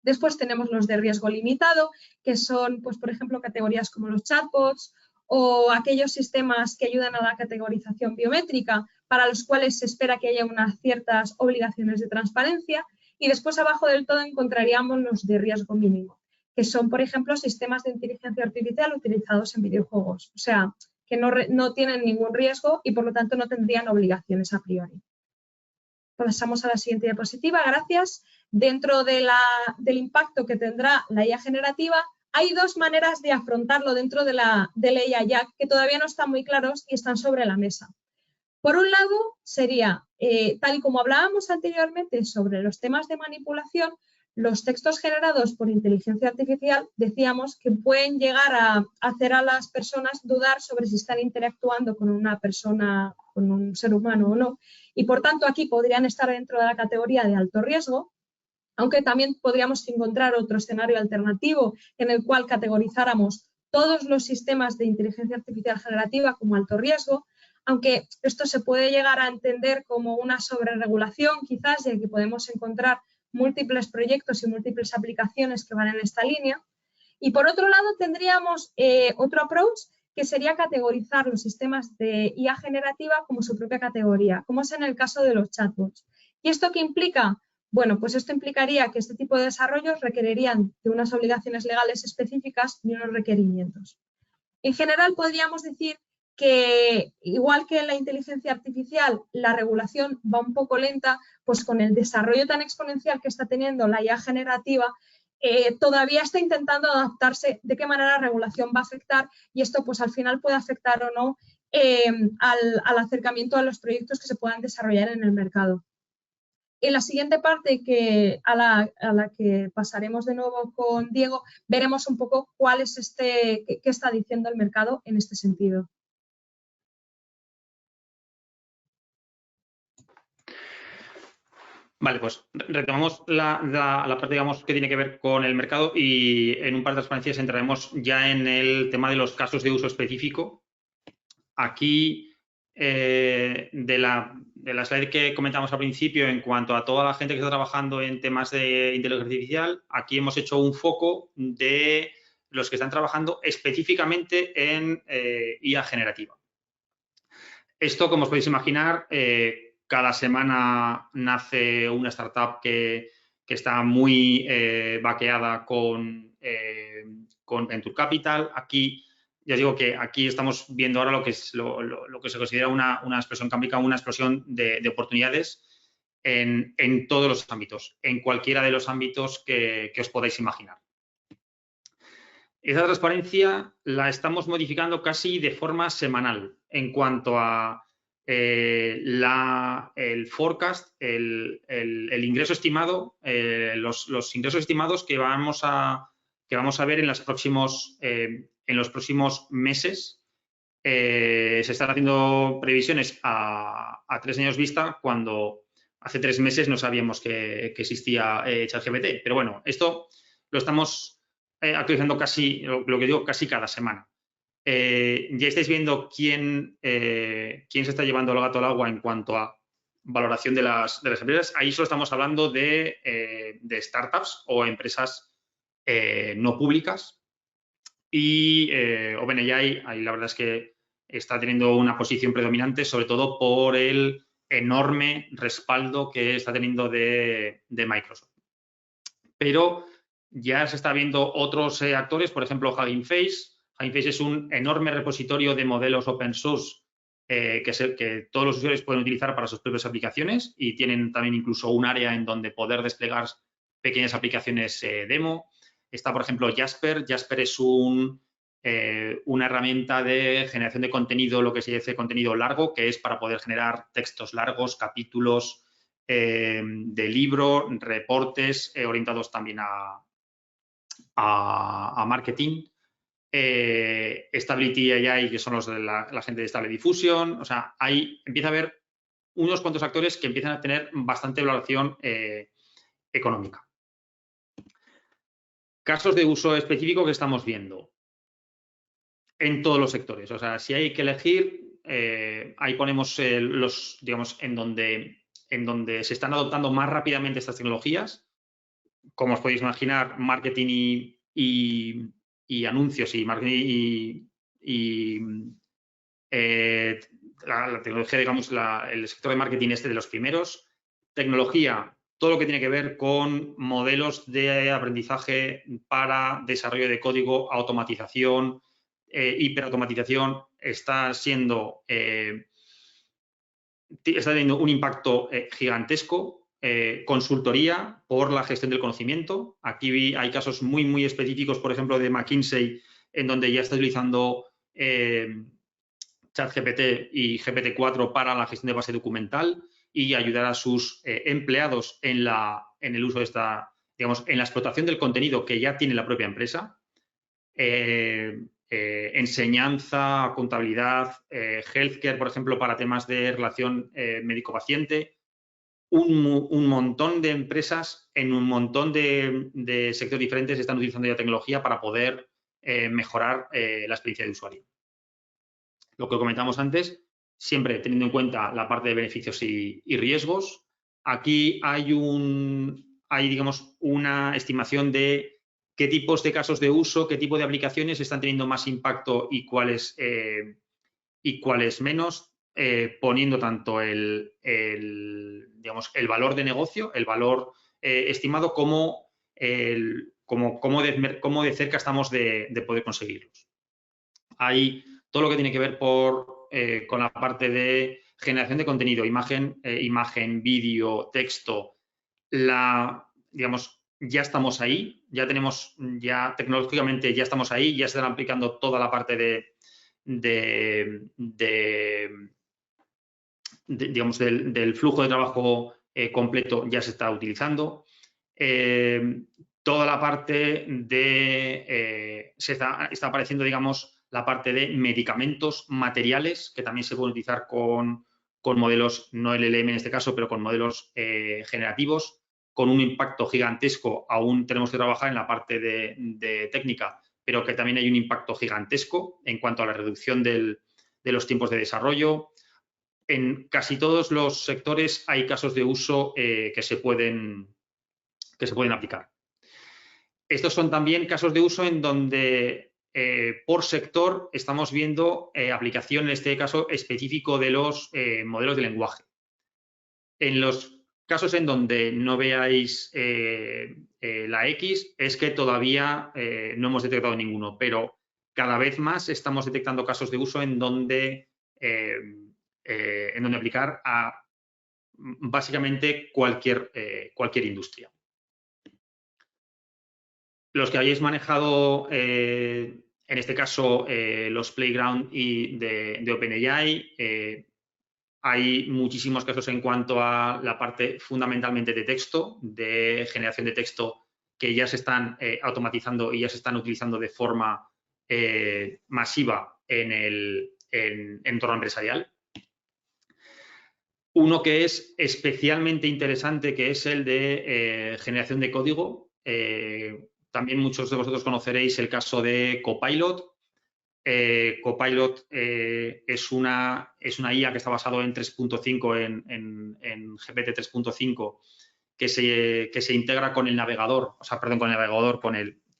Después tenemos los de riesgo limitado, que son, pues, por ejemplo, categorías como los chatbots o aquellos sistemas que ayudan a la categorización biométrica, para los cuales se espera que haya unas ciertas obligaciones de transparencia. Y después, abajo del todo, encontraríamos los de riesgo mínimo, que son, por ejemplo, sistemas de inteligencia artificial utilizados en videojuegos. O sea, que no tienen ningún riesgo y, por lo tanto, no tendrían obligaciones a priori. Pasamos a la siguiente diapositiva, gracias. Dentro del impacto que tendrá la IA generativa, hay 2 maneras de afrontarlo dentro del AI Act que todavía no están muy claros y están sobre la mesa. Por un lado, sería, tal y como hablábamos anteriormente sobre los temas de manipulación, los textos generados por inteligencia artificial, decíamos que pueden llegar a hacer a las personas dudar sobre si están interactuando con una persona, con un ser humano o no, y por tanto aquí podrían estar dentro de la categoría de alto riesgo, aunque también podríamos encontrar otro escenario alternativo en el cual categorizáramos todos los sistemas de inteligencia artificial generativa como alto riesgo, aunque esto se puede llegar a entender como una sobreregulación quizás, ya que podemos encontrar múltiples proyectos y múltiples aplicaciones que van en esta línea. Y por otro lado tendríamos otro approach, que sería categorizar los sistemas de IA generativa como su propia categoría, como es en el caso de los chatbots. ¿Y esto qué implica? Bueno, pues esto implicaría que este tipo de desarrollos requerirían de unas obligaciones legales específicas y unos requerimientos. En general podríamos decir que igual que en la inteligencia artificial la regulación va un poco lenta, pues con el desarrollo tan exponencial que está teniendo la IA generativa, todavía está intentando adaptarse de qué manera la regulación va a afectar, y esto pues al final puede afectar o no al acercamiento a los proyectos que se puedan desarrollar en el mercado. En la siguiente parte, a la que pasaremos de nuevo con Diego, veremos un poco cuál es qué está diciendo el mercado en este sentido. Vale, pues retomamos la parte, digamos, que tiene que ver con el mercado, y en un par de transparencias entraremos ya en el tema de los casos de uso específico. Aquí, de la slide que comentamos al principio en cuanto a toda la gente que está trabajando en temas de inteligencia artificial, aquí hemos hecho un foco de los que están trabajando específicamente en IA generativa. Esto, como os podéis imaginar, cada semana nace una startup que está muy vaqueada con Venture Capital. Aquí, ya os digo que aquí estamos viendo ahora lo que se considera una explosión cámbrica, una explosión de oportunidades en todos los ámbitos, en cualquiera de los ámbitos que os podáis imaginar. Esa transparencia la estamos modificando casi de forma semanal en cuanto a el forecast, el ingreso estimado, los ingresos estimados que vamos a ver en los próximos meses. Se están haciendo previsiones a 3 años vista, cuando hace 3 meses no sabíamos que existía ChatGPT. Pero bueno, esto lo estamos actualizando casi, lo que digo, casi cada semana. Ya estáis viendo quién se está llevando el gato al agua en cuanto a valoración de las empresas. Ahí solo estamos hablando de startups o empresas no públicas. Y OpenAI, ahí la verdad es que está teniendo una posición predominante, sobre todo por el enorme respaldo que está teniendo de Microsoft. Pero ya se está viendo otros actores, por ejemplo, Hugging Face. Hugging Face es un enorme repositorio de modelos open source que todos los usuarios pueden utilizar para sus propias aplicaciones, y tienen también incluso un área en donde poder desplegar pequeñas aplicaciones demo. Está, por ejemplo, Jasper. Jasper es una herramienta de generación de contenido, lo que se dice contenido largo, que es para poder generar textos largos, capítulos de libro, reportes orientados también a marketing. Stability AI, que son los de la gente de Stable Diffusion. O sea, ahí empieza a haber unos cuantos actores que empiezan a tener bastante valoración económica. Casos de uso específico que estamos viendo en todos los sectores. O sea, si hay que elegir, ahí ponemos digamos, en donde se están adoptando más rápidamente estas tecnologías. Como os podéis imaginar, marketing y anuncios y marketing la tecnología, digamos, el sector de marketing de los primeros. Tecnología, todo lo que tiene que ver con modelos de aprendizaje para desarrollo de código, automatización, hiperautomatización, está teniendo un impacto gigantesco. Consultoría por la gestión del conocimiento. Aquí hay casos muy, muy específicos, por ejemplo, de McKinsey, en donde ya está utilizando ChatGPT y GPT-4 para la gestión de base documental y ayudar a sus empleados en el uso de digamos, en la explotación del contenido que ya tiene la propia empresa. Enseñanza, contabilidad, healthcare, por ejemplo, para temas de relación médico-paciente. Un montón de empresas en un montón de sectores diferentes están utilizando ya tecnología para poder mejorar la experiencia de usuario. Lo que comentamos antes, siempre teniendo en cuenta la parte de beneficios y riesgos. Aquí hay digamos, una estimación de qué tipos de casos de uso, qué tipo de aplicaciones están teniendo más impacto y cuáles menos. Poniendo tanto digamos, el valor de negocio, el valor estimado, como de cerca estamos de poder conseguirlos. Hay todo lo que tiene que ver con la parte de generación de contenido, imagen, vídeo, texto, digamos, ya estamos ahí, ya tecnológicamente ya estamos ahí, ya se están aplicando toda la parte digamos, del flujo de trabajo completo ya se está utilizando. Toda la parte está apareciendo, digamos, la parte de medicamentos, materiales, que también se pueden utilizar con modelos, no LLM en este caso, pero con modelos generativos, con un impacto gigantesco. Aún tenemos que trabajar en la parte de técnica, pero que también hay un impacto gigantesco en cuanto a la reducción de los tiempos de desarrollo. En casi todos los sectores hay casos de uso que se pueden aplicar. Estos son también casos de uso en donde por sector estamos viendo aplicación, en este caso específico, de los modelos de lenguaje. En los casos en donde no veáis la X es que todavía no hemos detectado ninguno, pero cada vez más estamos detectando casos de uso en donde aplicar a básicamente cualquier industria. Los que hayáis manejado, en este caso, los Playground y de OpenAI, hay muchísimos casos en cuanto a la parte fundamentalmente de texto, de generación de texto, que ya se están automatizando y ya se están utilizando de forma masiva en el entorno empresarial. Uno que es especialmente interesante, que es el de generación de código. También muchos de vosotros conoceréis el caso de Copilot. Copilot es una IA que está basado en 3.5, en GPT 3.5, que se integra con el navegador,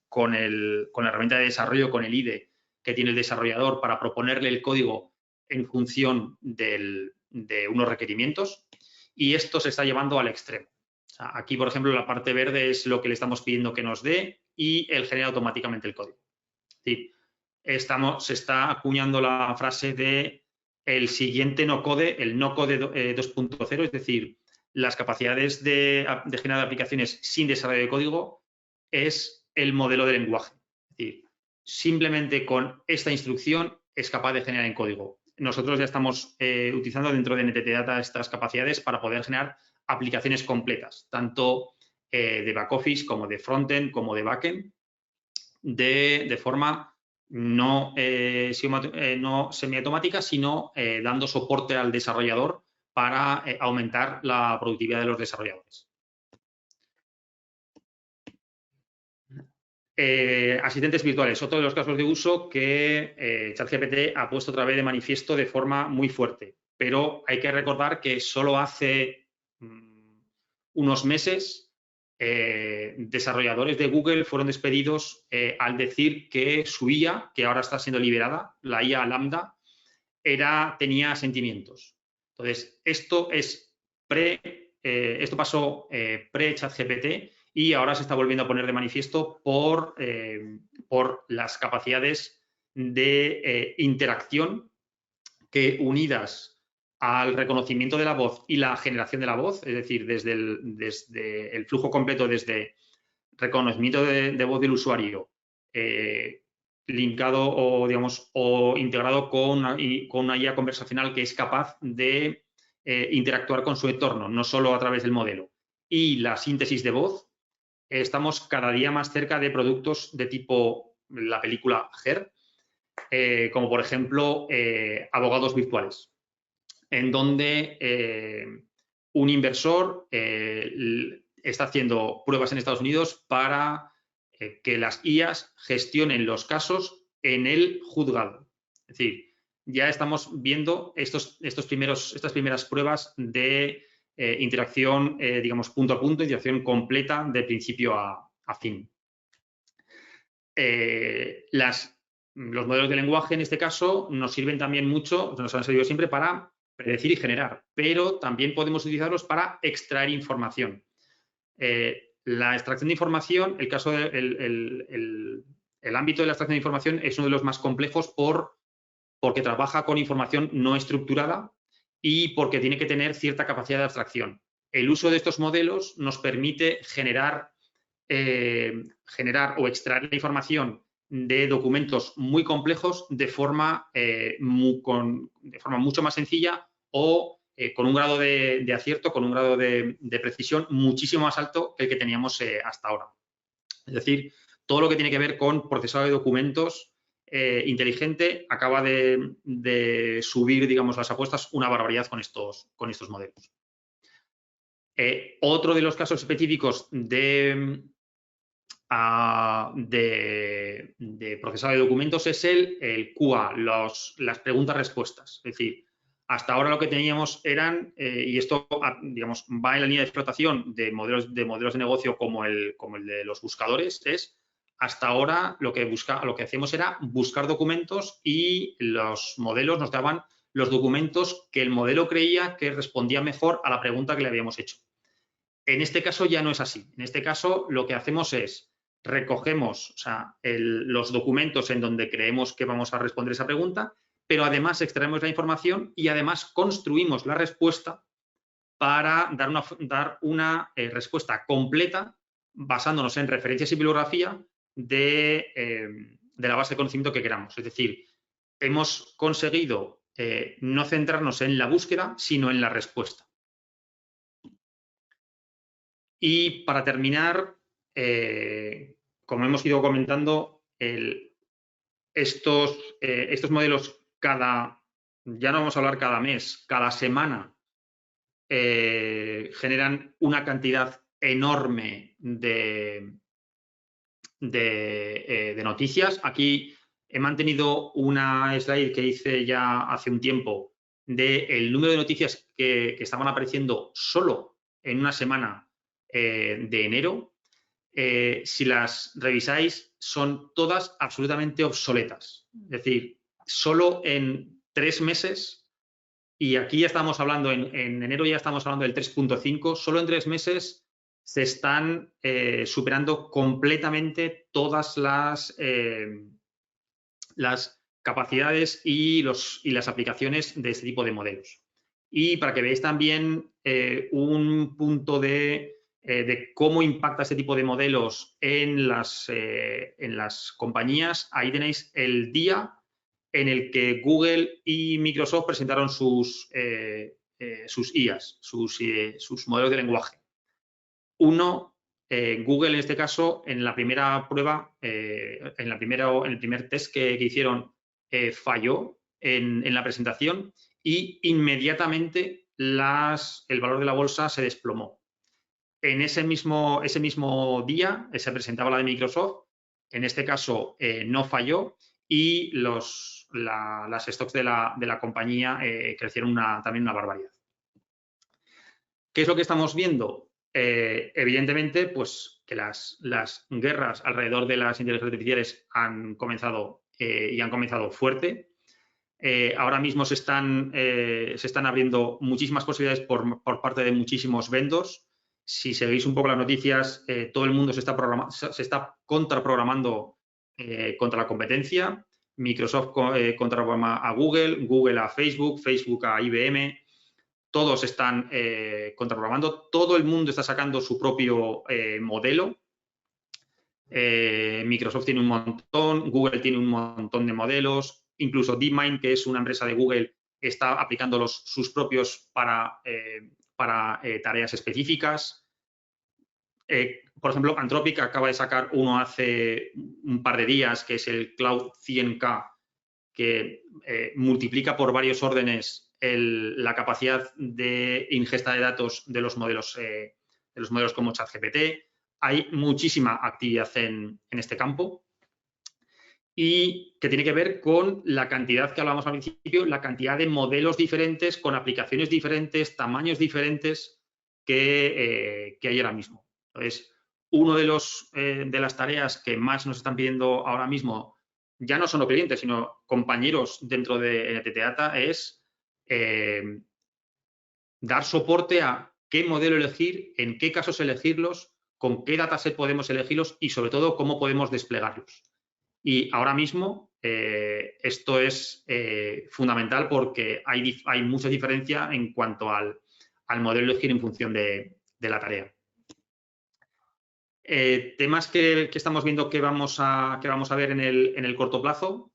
con la herramienta de desarrollo, con el IDE que tiene el desarrollador para proponerle el código en función de unos requerimientos, y esto se está llevando al extremo. O sea, aquí, por ejemplo, la parte verde es lo que le estamos pidiendo que nos dé y él genera automáticamente el código. Es decir, se está acuñando la frase de el siguiente no-code, el no-code 2.0, es decir, las capacidades de generar aplicaciones sin desarrollo de código es el modelo de lenguaje. Es decir, simplemente con esta instrucción es capaz de generar en código. Nosotros ya estamos utilizando dentro de NTT Data estas capacidades para poder generar aplicaciones completas, tanto de back office como de frontend, como de backend, de forma no semiautomática, sino dando soporte al desarrollador para aumentar la productividad de los desarrolladores. Asistentes virtuales, otro de los casos de uso que ChatGPT ha puesto otra vez de manifiesto de forma muy fuerte, pero hay que recordar que solo hace unos meses desarrolladores de Google fueron despedidos al decir que su IA, que ahora está siendo liberada, la IA Lambda, tenía sentimientos. Entonces, esto pasó pre-ChatGPT y ahora se está volviendo a poner de manifiesto por las capacidades de interacción que, unidas al reconocimiento de la voz y la generación de la voz, es decir, desde el flujo completo, desde reconocimiento de voz del usuario, linkado o integrado con una IA conversacional que es capaz de interactuar con su entorno, no solo a través del modelo, y la síntesis de voz, estamos cada día más cerca de productos de tipo la película Her, como por ejemplo abogados virtuales, en donde un inversor está haciendo pruebas en Estados Unidos para que las IAs gestionen los casos en el juzgado. Es decir, ya estamos viendo estas primeras pruebas de interacción, digamos, punto a punto, interacción completa de principio a fin. Los modelos de lenguaje, en este caso, nos sirven también mucho, nos han servido siempre para predecir y generar, pero también podemos utilizarlos para extraer información. La extracción de información, el ámbito de la extracción de información es uno de los más complejos por porque trabaja con información no estructurada y porque tiene que tener cierta capacidad de abstracción. El uso de estos modelos nos permite generar o extraer la información de documentos muy complejos de forma mucho más sencilla o con un grado de acierto, con un grado de precisión muchísimo más alto que el que teníamos hasta ahora. Es decir, todo lo que tiene que ver con procesado de documentos inteligente acaba de subir, digamos, las apuestas una barbaridad con estos modelos. Otro de los casos específicos de procesado de documentos es el QA, las preguntas-respuestas. Es decir, hasta ahora lo que teníamos eran, y esto, digamos, va en la línea de explotación de modelos de negocio como el de los buscadores, hasta ahora lo que hacíamos era buscar documentos y los modelos nos daban los documentos que el modelo creía que respondía mejor a la pregunta que le habíamos hecho. En este caso ya no es así. En este caso lo que hacemos es recogemos los documentos en donde creemos que vamos a responder esa pregunta, pero además extraemos la información y además construimos la respuesta para dar una respuesta completa basándonos en referencias y bibliografía de la base de conocimiento que queramos. Es decir, hemos conseguido no centrarnos en la búsqueda, sino en la respuesta. Y para terminar, como hemos ido comentando, estos modelos ya no vamos a hablar cada mes, cada semana, generan una cantidad enorme de noticias. Aquí he mantenido una slide que hice ya hace un tiempo del número de noticias que estaban apareciendo solo en una semana de enero. Si las revisáis, son todas absolutamente obsoletas. Es decir, solo en 3 meses, y aquí ya estamos hablando, en enero ya estamos hablando del 3.5, solo en 3 meses se están superando completamente todas las capacidades y las aplicaciones de este tipo de modelos. Y para que veáis también un punto de cómo impacta este tipo de modelos en las compañías, ahí tenéis el día en el que Google y Microsoft presentaron sus IAs, sus modelos de lenguaje. Google en este caso, en la primera prueba, en el primer test que hicieron, falló en la presentación y inmediatamente el valor de la bolsa se desplomó. En ese mismo día se presentaba la de Microsoft, en este caso no falló y las stocks de la compañía crecieron también una barbaridad. ¿Qué es lo que estamos viendo? Evidentemente, pues que las guerras alrededor de las inteligencias artificiales han comenzado y han comenzado fuerte. Ahora mismo se están abriendo muchísimas posibilidades por parte de muchísimos vendors. Si seguís un poco las noticias, todo el mundo se está contraprogramando contra la competencia. Microsoft contraprograma a Google, Google a Facebook, Facebook a IBM. Todos están contraprogramando. Todo el mundo está sacando su propio modelo. Microsoft tiene un montón, Google tiene un montón de modelos. Incluso DeepMind, que es una empresa de Google, está aplicando sus propios para tareas específicas. Por ejemplo, Anthropic acaba de sacar uno hace un par de días, que es el Cloud 100K, que multiplica por varios órdenes la capacidad de ingesta de datos de los modelos como ChatGPT. Hay muchísima actividad en este campo y que tiene que ver con la cantidad que hablábamos al principio, la cantidad de modelos diferentes, con aplicaciones diferentes, tamaños diferentes que hay ahora mismo. Entonces, uno de las tareas que más nos están pidiendo ahora mismo, ya no son los clientes, sino compañeros dentro de NTT Data, es dar soporte a qué modelo elegir, en qué casos elegirlos, con qué dataset podemos elegirlos y, sobre todo, cómo podemos desplegarlos. Y ahora mismo esto es fundamental porque hay mucha diferencia en cuanto al modelo de elegir en función de la tarea. Temas que estamos viendo que vamos a ver en el corto plazo,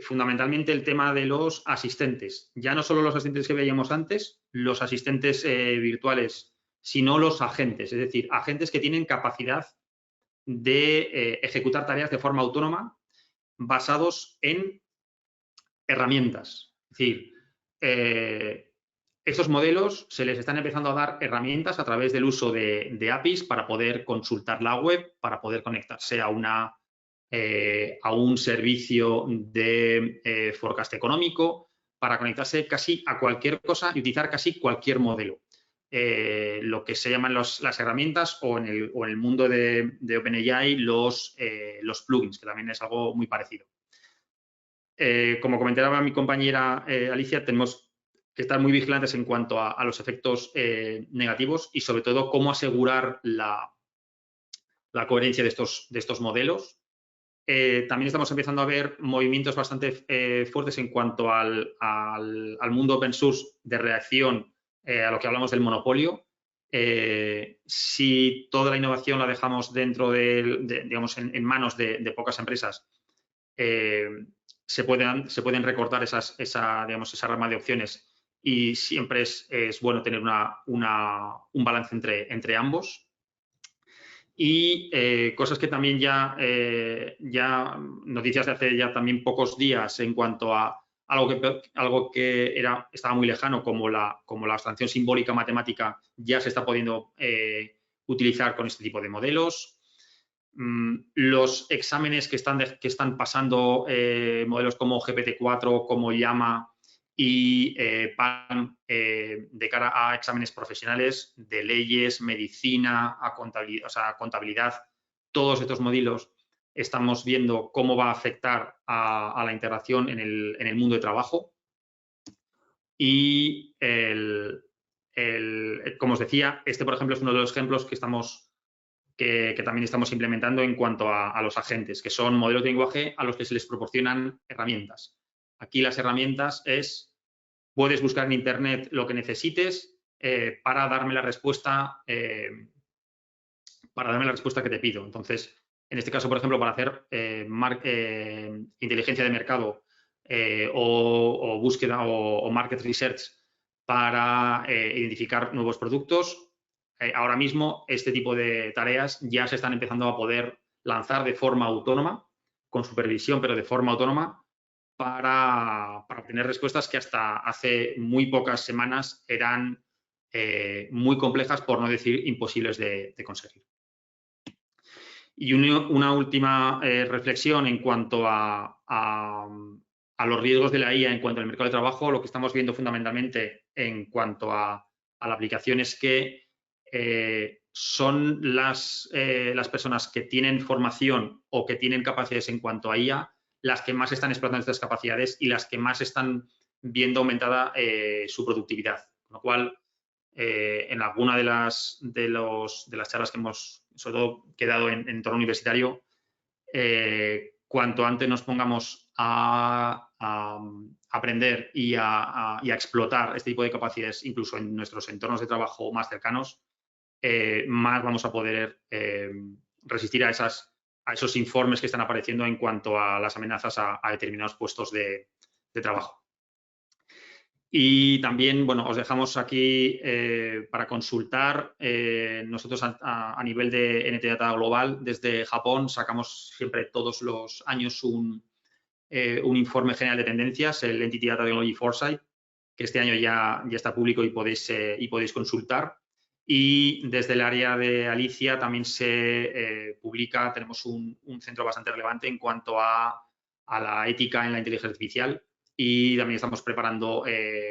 fundamentalmente el tema de los asistentes. Ya no solo los asistentes que veíamos antes, los asistentes virtuales, sino los agentes, es decir, agentes que tienen capacidad de ejecutar tareas de forma autónoma basados en herramientas. Es decir, estos modelos se les están empezando a dar herramientas a través del uso de APIs para poder consultar la web, para poder conectarse a un servicio de forecast económico, para conectarse casi a cualquier cosa y utilizar casi cualquier modelo. Lo que se llaman las herramientas o en el mundo de OpenAI los plugins, que también es algo muy parecido. Como comentaba mi compañera Alicia, tenemos que estar muy vigilantes en cuanto a los efectos negativos y, sobre todo, cómo asegurar la coherencia de estos modelos. También estamos empezando a ver movimientos bastante fuertes en cuanto al mundo open source de reacción a lo que hablamos del monopolio. Si toda la innovación la dejamos dentro digamos, en manos de pocas empresas, se pueden recortar esa rama de opciones y siempre es bueno tener un balance entre ambos. Y cosas que también ya noticias de hace ya también pocos días en cuanto a algo que estaba muy lejano, como la abstracción simbólica matemática, ya se está pudiendo utilizar con este tipo de modelos. Los exámenes que están pasando modelos como GPT-4, como Llama y PALM de cara a exámenes profesionales de leyes, medicina, a contabilidad, todos estos modelos estamos viendo cómo va a afectar a la integración en el mundo de trabajo. Y, como os decía, por ejemplo, es uno de los ejemplos que también estamos implementando en cuanto a los agentes, que son modelos de lenguaje a los que se les proporcionan herramientas. Aquí las herramientas puedes buscar en Internet lo que necesites para darme la respuesta que te pido. Entonces, en este caso, por ejemplo, para hacer inteligencia de mercado o búsqueda o market research para identificar nuevos productos, ahora mismo este tipo de tareas ya se están empezando a poder lanzar de forma autónoma, con supervisión, pero de forma autónoma, para obtener respuestas que hasta hace muy pocas semanas eran muy complejas, por no decir imposibles de conseguir. Y una última reflexión en cuanto a los riesgos de la IA en cuanto al mercado de trabajo. Lo que estamos viendo fundamentalmente en cuanto a la aplicación es que son las personas que tienen formación o que tienen capacidades en cuanto a IA las que más están explotando estas capacidades y las que más están viendo aumentada su productividad. Con lo cual, en alguna de las charlas que hemos, sobre todo, quedado en entorno universitario, cuanto antes nos pongamos a aprender y a explotar este tipo de capacidades, incluso en nuestros entornos de trabajo más cercanos, más vamos a poder resistir a esos informes que están apareciendo en cuanto a las amenazas a determinados puestos de trabajo. Y también, bueno, os dejamos aquí para consultar. Nosotros a nivel de NT Data Global, desde Japón, sacamos siempre todos los años un informe general de tendencias, el Entity Data Technology Foresight, que este año ya está público y podéis consultar. Y desde el área de Alicia también se publica, tenemos un centro bastante relevante en cuanto a la ética en la inteligencia artificial, y también estamos preparando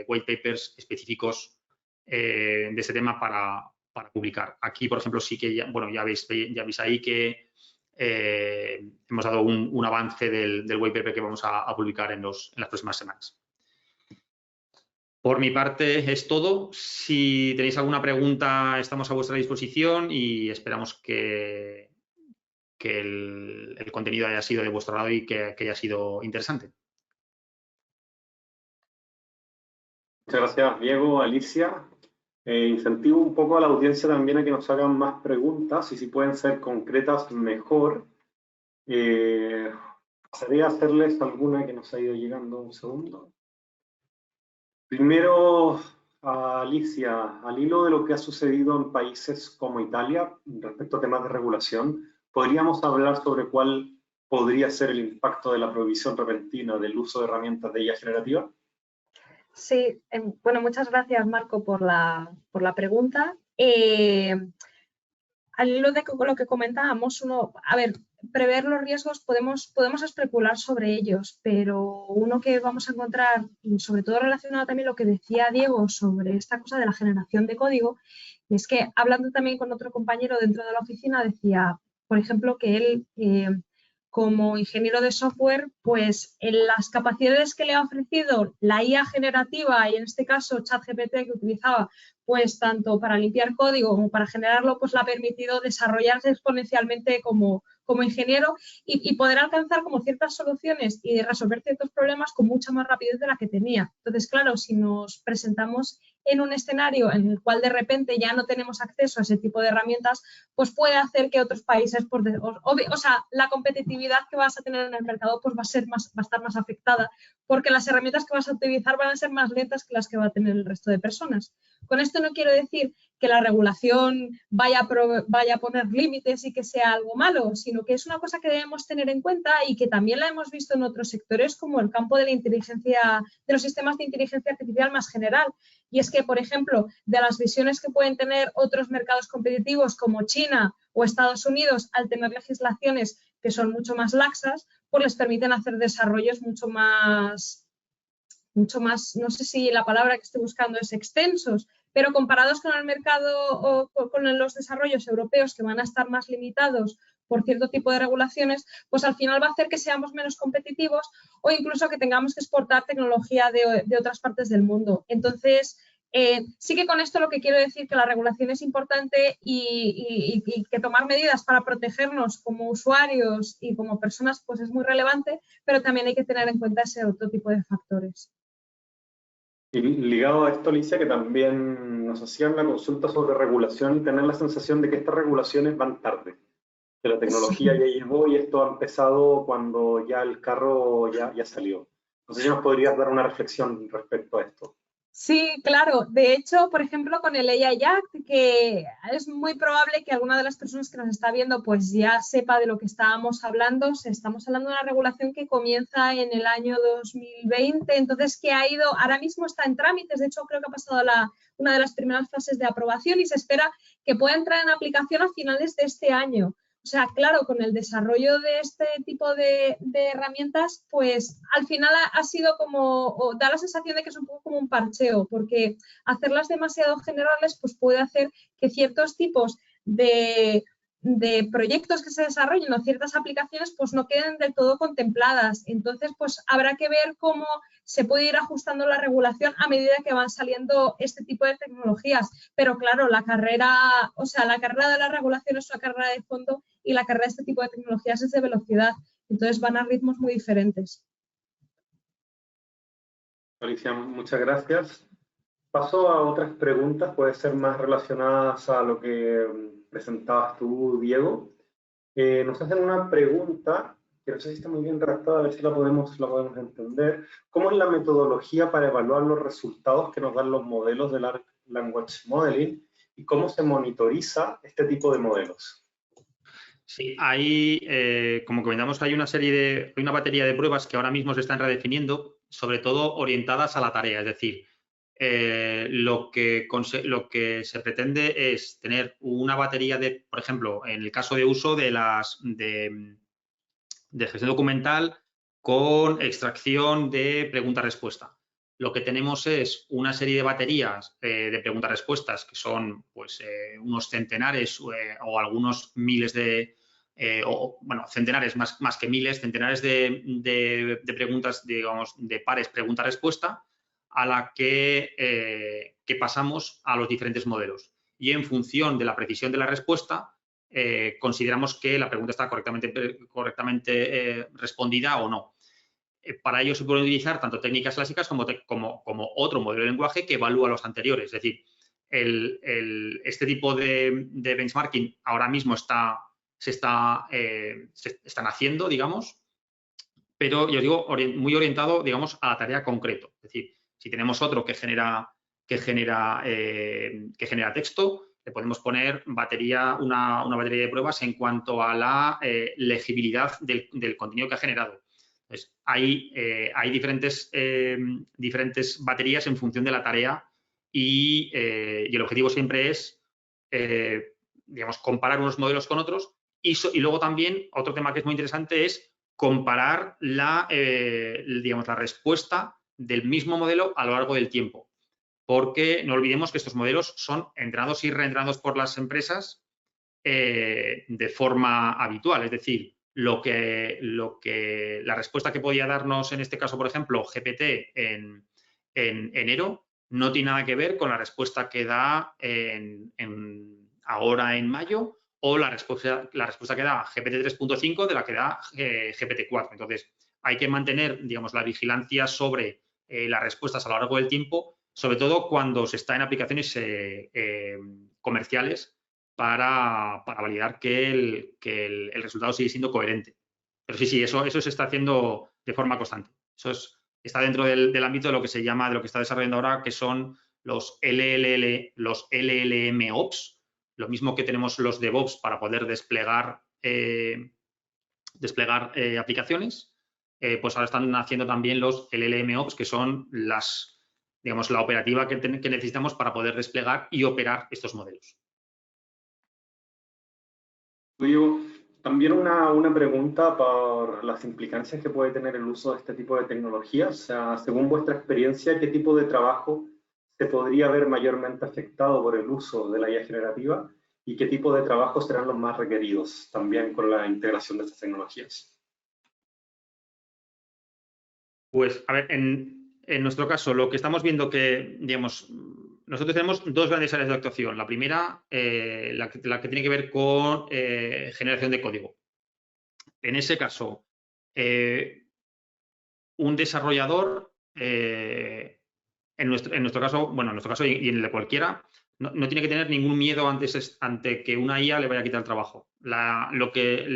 white papers específicos de ese tema para publicar. Aquí, por ejemplo, sí que ya veis ahí que hemos dado un avance del white paper que vamos a publicar en las próximas semanas. Por mi parte es todo. Si tenéis alguna pregunta, estamos a vuestra disposición y esperamos que el contenido haya sido de vuestro lado y que haya sido interesante. Muchas gracias, Diego, Alicia. Incentivo un poco a la audiencia también a que nos hagan más preguntas y si pueden ser concretas, mejor. Pasaría a hacerles alguna que nos ha ido llegando. Un segundo. Primero, a Alicia, al hilo de lo que ha sucedido en países como Italia respecto a temas de regulación, ¿podríamos hablar sobre cuál podría ser el impacto de la prohibición repentina del uso de herramientas de IA generativa? Sí, bueno, muchas gracias, Marco, por la pregunta. Al hilo de lo que comentábamos, prever los riesgos podemos especular sobre ellos, pero uno que vamos a encontrar, y sobre todo relacionado también a lo que decía Diego sobre esta cosa de la generación de código, es que hablando también con otro compañero dentro de la oficina decía, por ejemplo, que él como ingeniero de software, pues en las capacidades que le ha ofrecido la IA generativa y en este caso ChatGPT que utilizaba, pues tanto para limpiar código como para generarlo, pues le ha permitido desarrollarse exponencialmente como ingeniero y poder alcanzar como ciertas soluciones y resolver ciertos problemas con mucha más rapidez de la que tenía. Entonces, claro, si nos presentamos en un escenario en el cual de repente ya no tenemos acceso a ese tipo de herramientas, pues puede hacer que otros países, la competitividad que vas a tener en el mercado pues va a estar más afectada, porque las herramientas que vas a utilizar van a ser más lentas que las que va a tener el resto de personas. Con esto no quiero decir que la regulación vaya a poner límites y que sea algo malo, sino que es una cosa que debemos tener en cuenta y que también la hemos visto en otros sectores como el campo de la inteligencia, de los sistemas de inteligencia artificial más general. Y es que, por ejemplo, de las visiones que pueden tener otros mercados competitivos como China o Estados Unidos al tener legislaciones que son mucho más laxas, pues les permiten hacer desarrollos mucho más, no sé si la palabra que estoy buscando es extensos, pero comparados con el mercado o con los desarrollos europeos que van a estar más limitados por cierto tipo de regulaciones, pues al final va a hacer que seamos menos competitivos o incluso que tengamos que exportar tecnología de otras partes del mundo. Entonces, sí que con esto lo que quiero decir que la regulación es importante y que tomar medidas para protegernos como usuarios y como personas pues es muy relevante, pero también hay que tener en cuenta ese otro tipo de factores. Y ligado a esto, Alicia, que también nos hacían la consulta sobre regulación y tener la sensación de que estas regulaciones van tarde, que la tecnología Sí. ya llegó y esto ha empezado cuando ya el carro ya salió. No sé si nos podrías dar una reflexión respecto a esto. Sí, claro. De hecho, por ejemplo, con el AI Act, que es muy probable que alguna de las personas que nos está viendo pues ya sepa de lo que estábamos hablando. Estamos hablando de una regulación que comienza en el año 2020, entonces que ha ido, ahora mismo está en trámites, de hecho creo que ha pasado una de las primeras fases de aprobación y se espera que pueda entrar en aplicación a finales de este año. O sea, claro, con el desarrollo de este tipo de herramientas, pues al final ha sido da la sensación de que es un poco como un parcheo, porque hacerlas demasiado generales pues puede hacer que ciertos tipos de proyectos que se desarrollen o ciertas aplicaciones pues no queden del todo contempladas. Entonces, pues habrá que ver cómo se puede ir ajustando la regulación a medida que van saliendo este tipo de tecnologías. Pero claro, la carrera de la regulación es una carrera de fondo y la carrera de este tipo de tecnologías es de velocidad. Entonces van a ritmos muy diferentes. Alicia, muchas gracias. Paso a otras preguntas, puede ser más relacionadas a lo que presentabas tú, Diego. Nos hacen una pregunta, que no sé si está muy bien redactada, a ver si la podemos entender. ¿Cómo es la metodología para evaluar los resultados que nos dan los modelos de Large Language Modeling y cómo se monitoriza este tipo de modelos? Sí, como comentamos, hay una batería de pruebas que ahora mismo se están redefiniendo, sobre todo orientadas a la tarea, es decir, lo que se pretende es tener una batería de, por ejemplo, en el caso de uso de gestión documental con extracción de pregunta-respuesta. Lo que tenemos es una serie de baterías de preguntas-respuestas que son pues, unos centenares o algunos miles centenares más que miles, centenares de preguntas, digamos, de pares pregunta-respuesta a la que pasamos a los diferentes modelos. Y en función de la precisión de la respuesta, consideramos que la pregunta está correctamente respondida o no. Para ello se pueden utilizar tanto técnicas clásicas como otro modelo de lenguaje que evalúa los anteriores. Es decir, este tipo de benchmarking ahora mismo se están haciendo, digamos, pero yo os digo, muy orientado, digamos, a la tarea concreto. Es decir, si tenemos otro que genera texto, le podemos poner una batería de pruebas en cuanto a la legibilidad del contenido que ha generado. Entonces, hay diferentes baterías en función de la tarea y el objetivo siempre es, digamos, comparar unos modelos con otros y luego también otro tema que es muy interesante es comparar digamos, la respuesta del mismo modelo a lo largo del tiempo. Porque no olvidemos que estos modelos son entrenados y reentrenados por las empresas de forma habitual. Es decir, la respuesta que podía darnos en este caso, por ejemplo, GPT en enero, no tiene nada que ver con la respuesta que da ahora en mayo o la respuesta que da GPT 3.5 de la que da GPT 4. Entonces, hay que mantener, digamos, la vigilancia sobre las respuestas a lo largo del tiempo, sobre todo cuando se está en aplicaciones comerciales para validar que el resultado sigue siendo coherente. Pero sí, eso se está haciendo de forma constante. Eso está dentro del ámbito de lo que se llama, de lo que está desarrollando ahora, que son los LLM Ops, lo mismo que tenemos los DevOps para poder desplegar aplicaciones, pues ahora están haciendo también los LLM Ops, que son digamos, la operativa que necesitamos para poder desplegar y operar estos modelos. También una pregunta por las implicancias que puede tener el uso de este tipo de tecnologías. O sea, según vuestra experiencia, ¿qué tipo de trabajo se podría ver mayormente afectado por el uso de la IA generativa? ¿Y qué tipo de trabajos serán los más requeridos también con la integración de estas tecnologías? Pues, a ver, en nuestro caso, lo que estamos viendo que, digamos, nosotros tenemos dos grandes áreas de actuación. La primera, la que tiene que ver con generación de código. En ese caso, un desarrollador, en nuestro caso, bueno, en nuestro caso y en el de cualquiera, no tiene que tener ningún miedo ante que una IA le vaya a quitar el trabajo. Lo que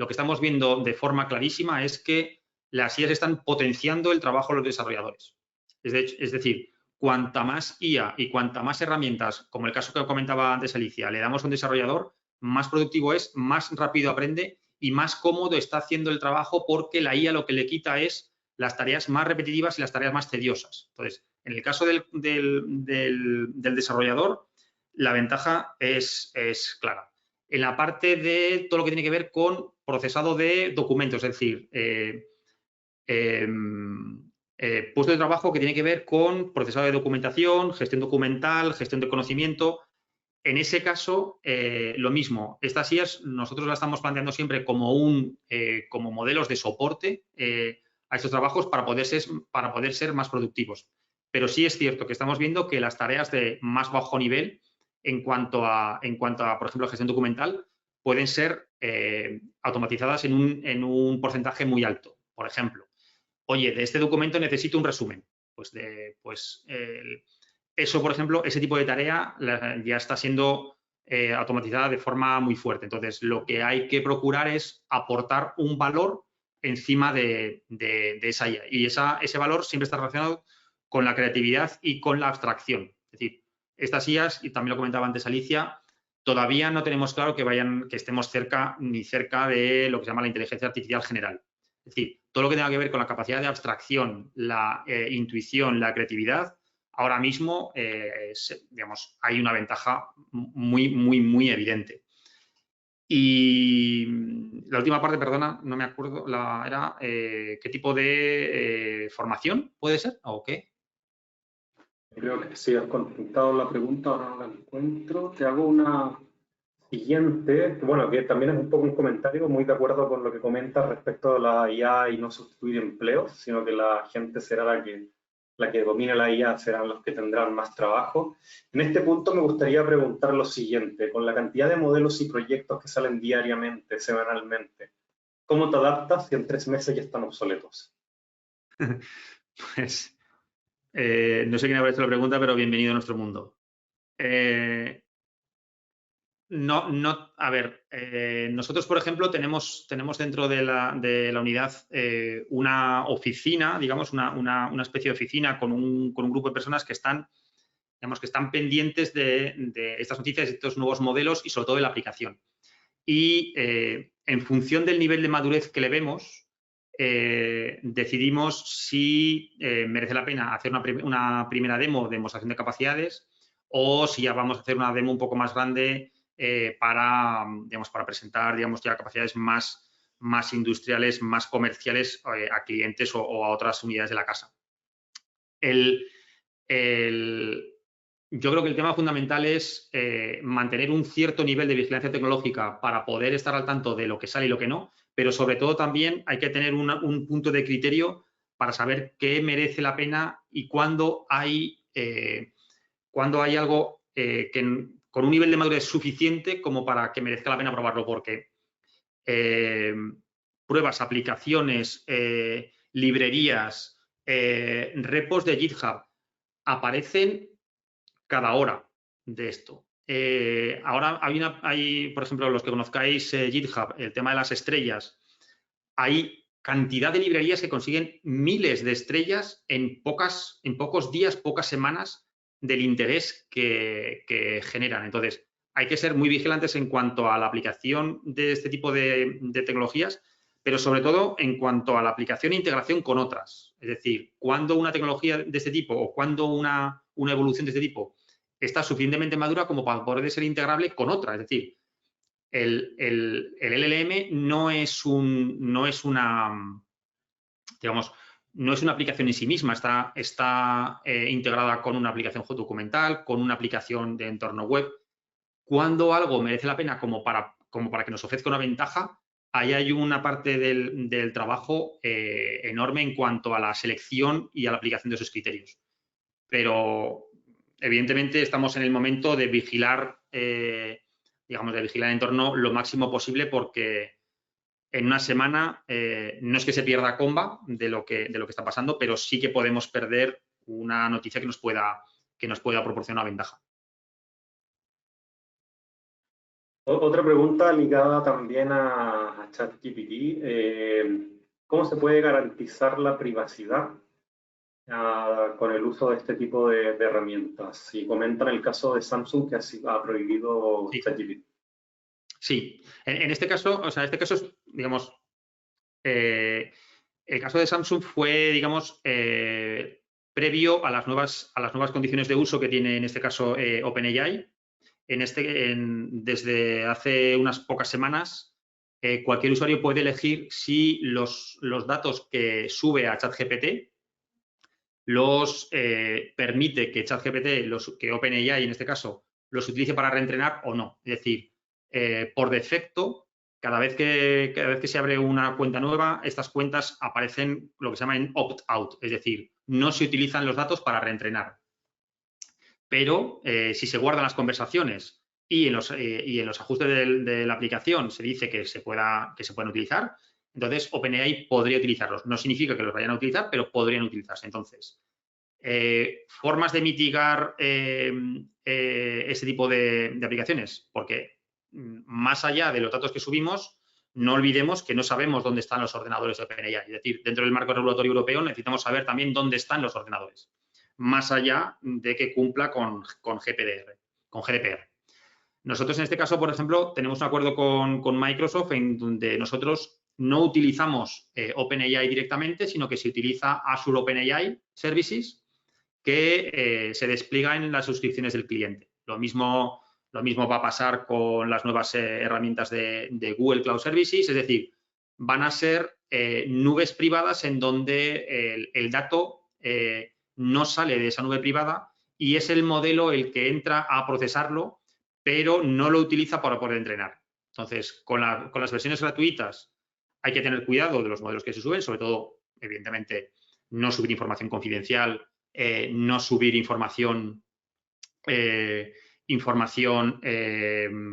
estamos viendo de forma clarísima es que las IAs están potenciando el trabajo de los desarrolladores. Es decir, cuanta más IA y cuanta más herramientas, como el caso que comentaba antes Alicia, le damos a un desarrollador, más productivo es, más rápido aprende y más cómodo está haciendo el trabajo porque la IA lo que le quita es las tareas más repetitivas y las tareas más tediosas. Entonces, en el caso del desarrollador, la ventaja es clara. En la parte de todo lo que tiene que ver con procesado de documentos, es decir, puesto de trabajo que tiene que ver con procesado de documentación, gestión documental, gestión de conocimiento. En ese caso, lo mismo. Estas IAs nosotros las estamos planteando siempre como modelos de soporte a estos trabajos para poder ser más productivos. Pero sí es cierto que estamos viendo que las tareas de más bajo nivel, en cuanto a por ejemplo, gestión documental, pueden ser automatizadas en un porcentaje muy alto. Por ejemplo, oye, de este documento necesito un resumen. Eso, por ejemplo, ese tipo de tarea ya está siendo automatizada de forma muy fuerte. Entonces, lo que hay que procurar es aportar un valor encima de esa IA. Y ese valor siempre está relacionado con la creatividad y con la abstracción. Es decir, estas IAs, y también lo comentaba antes Alicia, todavía no tenemos claro que estemos cerca de lo que se llama la inteligencia artificial general. Es decir, todo lo que tenga que ver con la capacidad de abstracción, la intuición, la creatividad, ahora mismo, digamos, hay una ventaja muy, muy, muy evidente. Y la última parte, perdona, no me acuerdo, era ¿qué tipo de formación puede ser o qué? Creo que sí has contestado la pregunta, ahora no la encuentro. Te hago una siguiente, que bueno, que también es un poco un comentario, muy de acuerdo con lo que comentas respecto a la IA y no sustituir empleos, sino que la gente será la que la que domine la IA serán los que tendrán más trabajo. En este punto me gustaría preguntar lo siguiente, con la cantidad de modelos y proyectos que salen diariamente, semanalmente, ¿cómo te adaptas si en 3 meses ya están obsoletos? Pues no sé quién habrá hecho la pregunta, pero bienvenido a nuestro mundo. A ver, nosotros, por ejemplo, tenemos dentro de la unidad una oficina, digamos, una especie de oficina con un grupo de personas que están, digamos, que están pendientes de estas noticias, de estos nuevos modelos y sobre todo de la aplicación. Y en función del nivel de madurez que le vemos, decidimos si merece la pena hacer una primera demo de demostración de capacidades o si ya vamos a hacer una demo un poco más grande para presentar, digamos, ya capacidades más industriales, más comerciales a clientes o a otras unidades de la casa. Yo creo que el tema fundamental es mantener un cierto nivel de vigilancia tecnológica para poder estar al tanto de lo que sale y lo que no, pero sobre todo también hay que tener un punto de criterio para saber qué merece la pena y cuándo hay algo con un nivel de madurez suficiente como para que merezca la pena probarlo, porque pruebas, aplicaciones, librerías, repos de GitHub aparecen cada hora de esto. Ahora hay, por ejemplo, los que conozcáis GitHub, el tema de las estrellas, hay cantidad de librerías que consiguen miles de estrellas en pocos días, pocas semanas del interés que generan. Entonces, hay que ser muy vigilantes en cuanto a la aplicación de este tipo de tecnologías, pero sobre todo en cuanto a la aplicación e integración con otras. Es decir, cuando una tecnología de este tipo o cuando una evolución de este tipo está suficientemente madura como para poder ser integrable con otra. Es decir, el LLM no es una aplicación en sí misma, está integrada con una aplicación documental, con una aplicación de entorno web. Cuando algo merece la pena como para que nos ofrezca una ventaja, ahí hay una parte del trabajo enorme en cuanto a la selección y a la aplicación de esos criterios. Pero, evidentemente, estamos en el momento de vigilar, de vigilar el entorno lo máximo posible porque en una semana no es que se pierda comba de lo que está pasando, pero sí que podemos perder una noticia que nos pueda proporcionar una ventaja. Otra pregunta ligada también a ChatGPT. ¿Cómo se puede garantizar la privacidad con el uso de este tipo de herramientas? Y comentan el caso de Samsung que ha prohibido ChatGPT. Sí, en este caso, es, digamos, el caso de Samsung fue, digamos, previo a las nuevas condiciones de uso que tiene, en este caso, OpenAI. Desde hace unas pocas semanas, cualquier usuario puede elegir si los datos que sube a ChatGPT los permite que ChatGPT, que OpenAI en este caso, los utilice para reentrenar o no. Es decir, por defecto, cada vez que se abre una cuenta nueva, estas cuentas aparecen lo que se llama en opt-out, es decir, no se utilizan los datos para reentrenar. Pero si se guardan las conversaciones y en los ajustes de la aplicación se dice que se puedan utilizar, entonces OpenAI podría utilizarlos. No significa que los vayan a utilizar, pero podrían utilizarse. Entonces, formas de mitigar ese tipo de aplicaciones, porque más allá de los datos que subimos, no olvidemos que no sabemos dónde están los ordenadores de OpenAI. Es decir, dentro del marco regulatorio europeo necesitamos saber también dónde están los ordenadores, más allá de que cumpla con GDPR. Nosotros en este caso, por ejemplo, tenemos un acuerdo con Microsoft en donde nosotros no utilizamos OpenAI directamente, sino que se utiliza Azure OpenAI Services, que se despliega en las suscripciones del cliente. Lo mismo va a pasar con las nuevas herramientas de Google Cloud Services, es decir, van a ser nubes privadas en donde el dato no sale de esa nube privada y es el modelo el que entra a procesarlo, pero no lo utiliza para poder entrenar. Entonces, con las versiones gratuitas hay que tener cuidado de los modelos que se suben, sobre todo, evidentemente, no subir información confidencial no subir información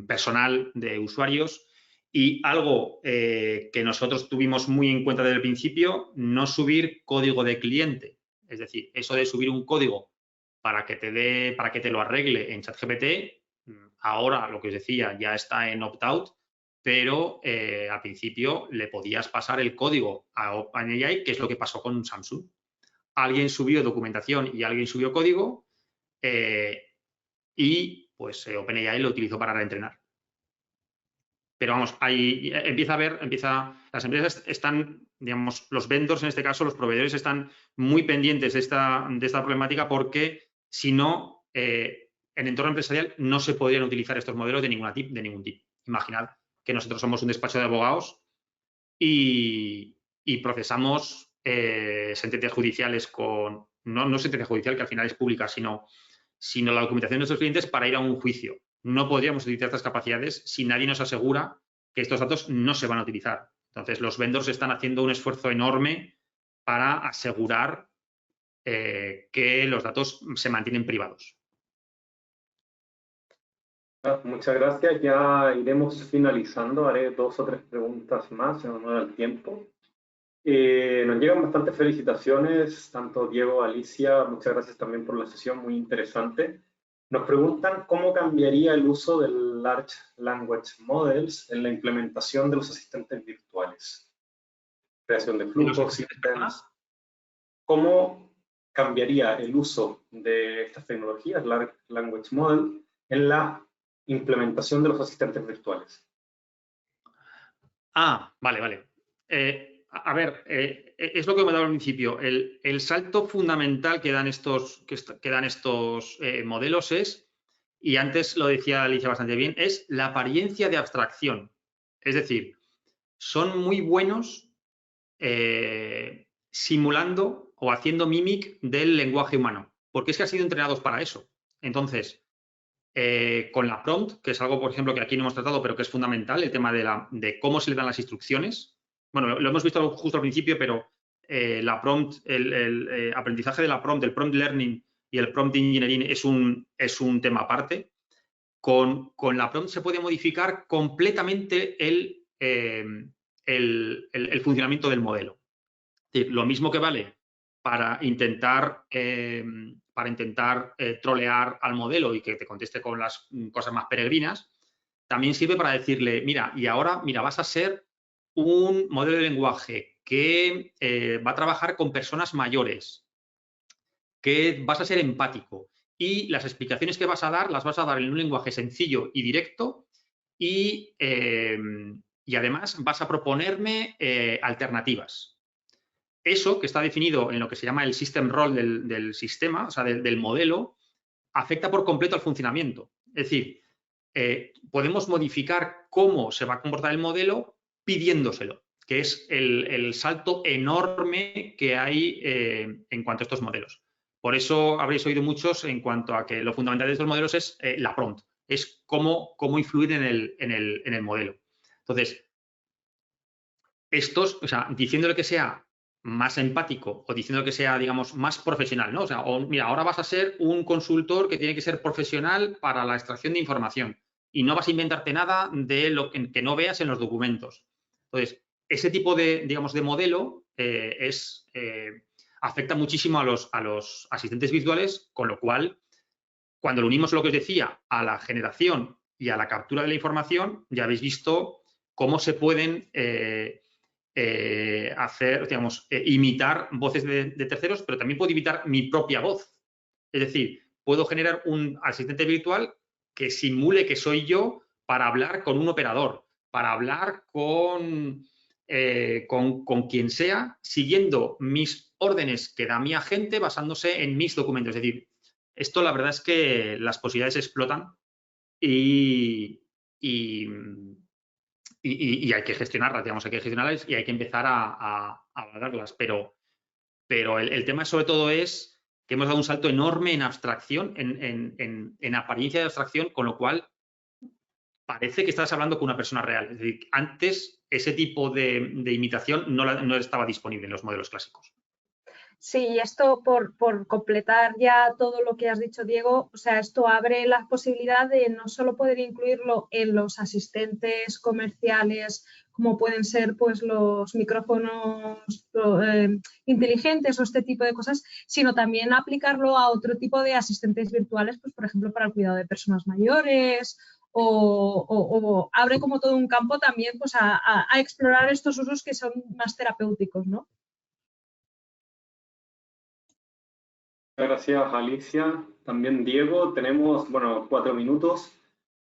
personal de usuarios. Y algo que nosotros tuvimos muy en cuenta desde el principio, no subir código de cliente. Es decir, eso de subir un código para que te lo arregle en ChatGPT, ahora, lo que os decía, ya está en opt-out, pero al principio le podías pasar el código a OpenAI, que es lo que pasó con Samsung. Alguien subió documentación y alguien subió código y pues OpenAI lo utilizó para reentrenar. Pero vamos, ahí las empresas están, digamos, los vendors en este caso, los proveedores están muy pendientes de esta problemática porque si no, en entorno empresarial no se podrían utilizar estos modelos de ningún tipo. Imaginad que nosotros somos un despacho de abogados y procesamos sentencias judiciales con, no sentencia judicial, que al final es pública, sino la documentación de nuestros clientes para ir a un juicio. No podríamos utilizar estas capacidades si nadie nos asegura que estos datos no se van a utilizar. Entonces, los vendors están haciendo un esfuerzo enorme para asegurar que los datos se mantienen privados. Muchas gracias. Ya iremos finalizando. Haré 2 o 3 preguntas más, si no me da el tiempo. Nos llegan bastantes felicitaciones, tanto Diego, Alicia, muchas gracias también por la sesión, muy interesante. Nos preguntan cómo cambiaría el uso del Large Language Models en la implementación de los asistentes virtuales. Creación de flujos, sistemas. ¿Cómo cambiaría el uso de estas tecnologías, Large Language Model, en la implementación de los asistentes virtuales? Vale. A ver, es lo que me daba al principio. El salto fundamental que dan estos modelos es, y antes lo decía Alicia bastante bien, es la apariencia de abstracción. Es decir, son muy buenos simulando o haciendo mimic del lenguaje humano, porque es que han sido entrenados para eso. Entonces, con la prompt, que es algo, por ejemplo, que aquí no hemos tratado, pero que es fundamental, el tema de cómo se le dan las instrucciones. Bueno, lo hemos visto justo al principio, pero la prompt, el aprendizaje de la prompt, el prompt learning y el prompt engineering es un tema aparte. Con la prompt se puede modificar completamente el funcionamiento del modelo. Es decir, lo mismo que vale para intentar trolear al modelo y que te conteste con las cosas más peregrinas, también sirve para decirle, mira, vas a ser un modelo de lenguaje que va a trabajar con personas mayores, que vas a ser empático y las explicaciones que vas a dar las vas a dar en un lenguaje sencillo y directo y además vas a proponerme alternativas. Eso, que está definido en lo que se llama el system role del sistema, o sea, del modelo, afecta por completo al funcionamiento. Es decir, podemos modificar cómo se va a comportar el modelo pidiéndoselo, que es el salto enorme que hay en cuanto a estos modelos. Por eso habréis oído muchos en cuanto a que lo fundamental de estos modelos es la prompt, es cómo influir en el modelo. Entonces, estos, o sea, diciéndole que sea más empático o diciendo que sea, digamos, más profesional, ¿no? O sea, mira, ahora vas a ser un consultor que tiene que ser profesional para la extracción de información y no vas a inventarte nada de lo que no veas en los documentos. Entonces, ese tipo de, digamos, de modelo afecta muchísimo a los asistentes virtuales, con lo cual, cuando lo unimos, lo que os decía, a la generación y a la captura de la información, ya habéis visto cómo se pueden hacer, digamos, imitar voces de terceros, pero también puedo imitar mi propia voz. Es decir, puedo generar un asistente virtual que simule que soy yo para hablar con un operador, para hablar con quien sea, siguiendo mis órdenes que da mi agente basándose en mis documentos. Es decir, esto la verdad es que las posibilidades explotan y hay que gestionarlas, digamos, y hay que empezar a valorarlas. Pero el tema sobre todo es que hemos dado un salto enorme en abstracción, en apariencia de abstracción, con lo cual parece que estás hablando con una persona real. Es decir, antes ese tipo de imitación no estaba disponible en los modelos clásicos. Sí, y esto por completar ya todo lo que has dicho, Diego, o sea, esto abre la posibilidad de no solo poder incluirlo en los asistentes comerciales, como pueden ser pues los micrófonos inteligentes o este tipo de cosas, sino también aplicarlo a otro tipo de asistentes virtuales, pues por ejemplo para el cuidado de personas mayores o abre como todo un campo también pues a explorar estos usos que son más terapéuticos, ¿no? Gracias, Alicia. También, Diego, tenemos, bueno, 4 minutos.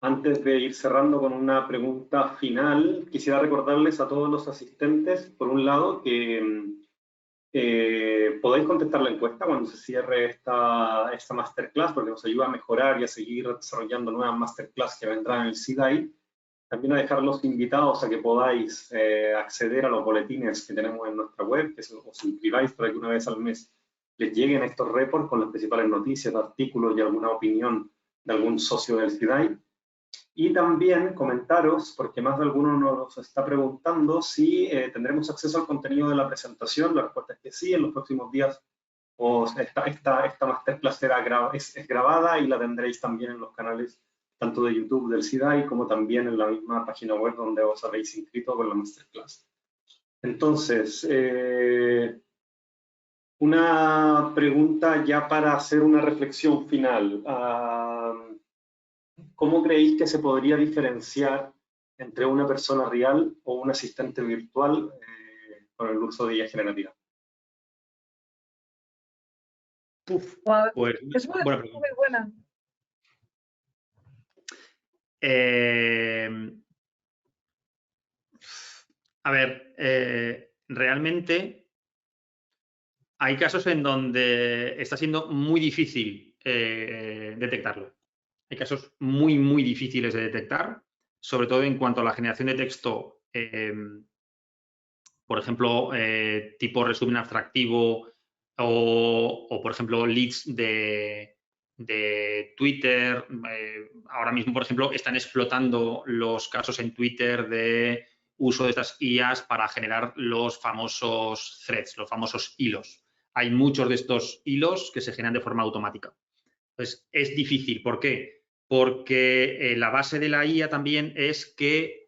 Antes de ir cerrando con una pregunta final, quisiera recordarles a todos los asistentes, por un lado, que podáis contestar la encuesta cuando se cierre esta masterclass, porque nos ayuda a mejorar y a seguir desarrollando nuevas masterclass que vendrán en el CDAI. También a dejar los invitados a que podáis acceder a los boletines que tenemos en nuestra web, que os suscribáis para que una vez al mes les lleguen estos reports con las principales noticias, artículos y alguna opinión de algún socio del CIDAI. Y también comentaros, porque más de alguno nos está preguntando si tendremos acceso al contenido de la presentación. La respuesta es que sí, en los próximos días esta masterclass es grabada y la tendréis también en los canales tanto de YouTube del CIDAI como también en la misma página web donde os habéis inscrito con la masterclass. Entonces, una pregunta ya para hacer una reflexión final. ¿Cómo creéis que se podría diferenciar entre una persona real o un asistente virtual con el uso de IA generativa? Uf, Wow, pues es muy buena. A ver, realmente hay casos en donde está siendo muy difícil detectarlo. Hay casos muy, muy difíciles de detectar, sobre todo en cuanto a la generación de texto, por ejemplo, tipo resumen abstractivo o por ejemplo, leads de Twitter. Ahora mismo, por ejemplo, están explotando los casos en Twitter de uso de estas IAs para generar los famosos threads, los famosos hilos. Hay muchos de estos hilos que se generan de forma automática. Entonces, es difícil. ¿Por qué? Porque la base de la IA también es que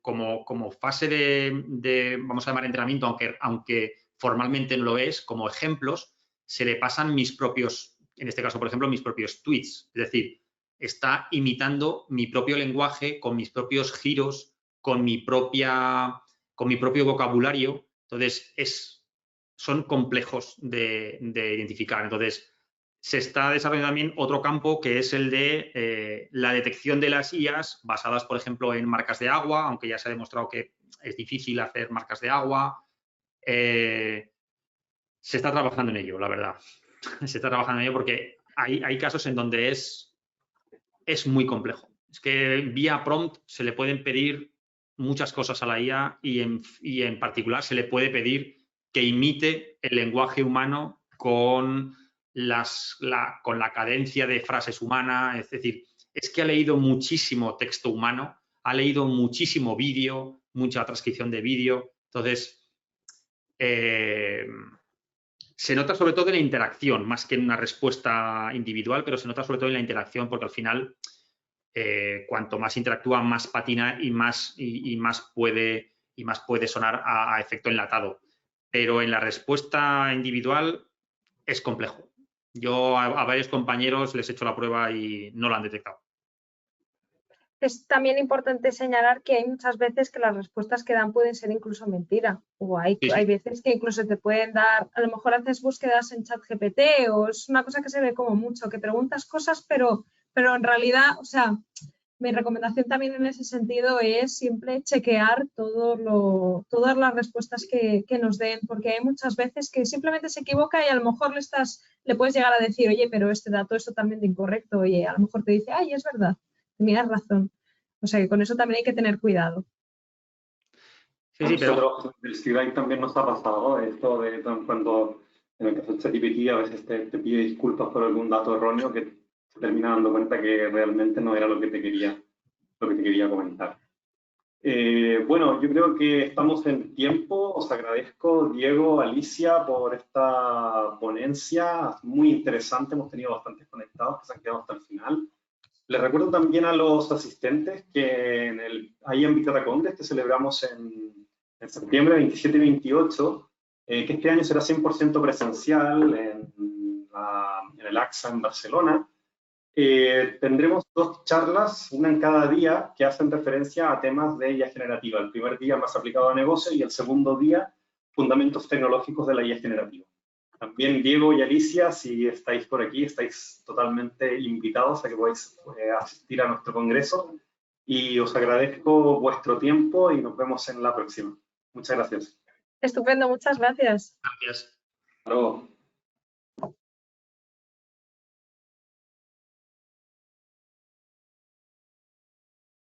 como fase de, vamos a llamar entrenamiento, aunque formalmente no lo es, como ejemplos, se le pasan mis propios, en este caso, por ejemplo, mis propios tweets. Es decir, está imitando mi propio lenguaje con mis propios giros, con mi propio vocabulario. Entonces, son complejos de identificar. Entonces, se está desarrollando también otro campo que es el de la detección de las IAs basadas, por ejemplo, en marcas de agua, aunque ya se ha demostrado que es difícil hacer marcas de agua. Se está trabajando en ello, la verdad. Se está trabajando en ello porque hay casos en donde es muy complejo. Es que vía prompt se le pueden pedir muchas cosas a la IA y en particular se le puede pedir que imite el lenguaje humano con la cadencia de frases humanas. Es decir, es que ha leído muchísimo texto humano, ha leído muchísimo vídeo, mucha transcripción de vídeo. Entonces, se nota sobre todo en la interacción, más que en una respuesta individual, pero se nota sobre todo en la interacción porque al final, cuanto más interactúa, más patina y más puede sonar a efecto enlatado. Pero en la respuesta individual es complejo. Yo a varios compañeros les he hecho la prueba y no la han detectado. Es también importante señalar que hay muchas veces que las respuestas que dan pueden ser incluso mentira. O hay veces que incluso te pueden dar, a lo mejor haces búsquedas en ChatGPT o es una cosa que se ve como mucho, que preguntas cosas, pero en realidad, o sea, mi recomendación también en ese sentido es siempre chequear todas las respuestas que nos den, porque hay muchas veces que simplemente se equivoca y a lo mejor le puedes llegar a decir, oye, pero este dato es totalmente incorrecto. Oye, a lo mejor te dice, ay, es verdad, tenías razón. O sea que con eso también hay que tener cuidado. Sí, pero el CIDAI también nos ha pasado esto de cuando en el caso de ChatGPT a veces te pide disculpas por algún dato erróneo que se termina dando cuenta que realmente no era lo que te quería comentar. Bueno, yo creo que estamos en tiempo. Os agradezco, Diego, Alicia, por esta ponencia muy interesante. Hemos tenido bastantes conectados que se han quedado hasta el final. Les recuerdo también a los asistentes que en el IAM Big Data Congress que celebramos en septiembre 27 y 28, que este año será 100% presencial en el AXA en Barcelona. Tendremos 2 charlas, una en cada día, que hacen referencia a temas de IA generativa. El primer día más aplicado a negocio y el segundo día, fundamentos tecnológicos de la IA generativa. También Diego y Alicia, si estáis por aquí, estáis totalmente invitados a que podáis asistir a nuestro congreso. Y os agradezco vuestro tiempo y nos vemos en la próxima. Muchas gracias. Estupendo, muchas gracias. Gracias. Hasta luego.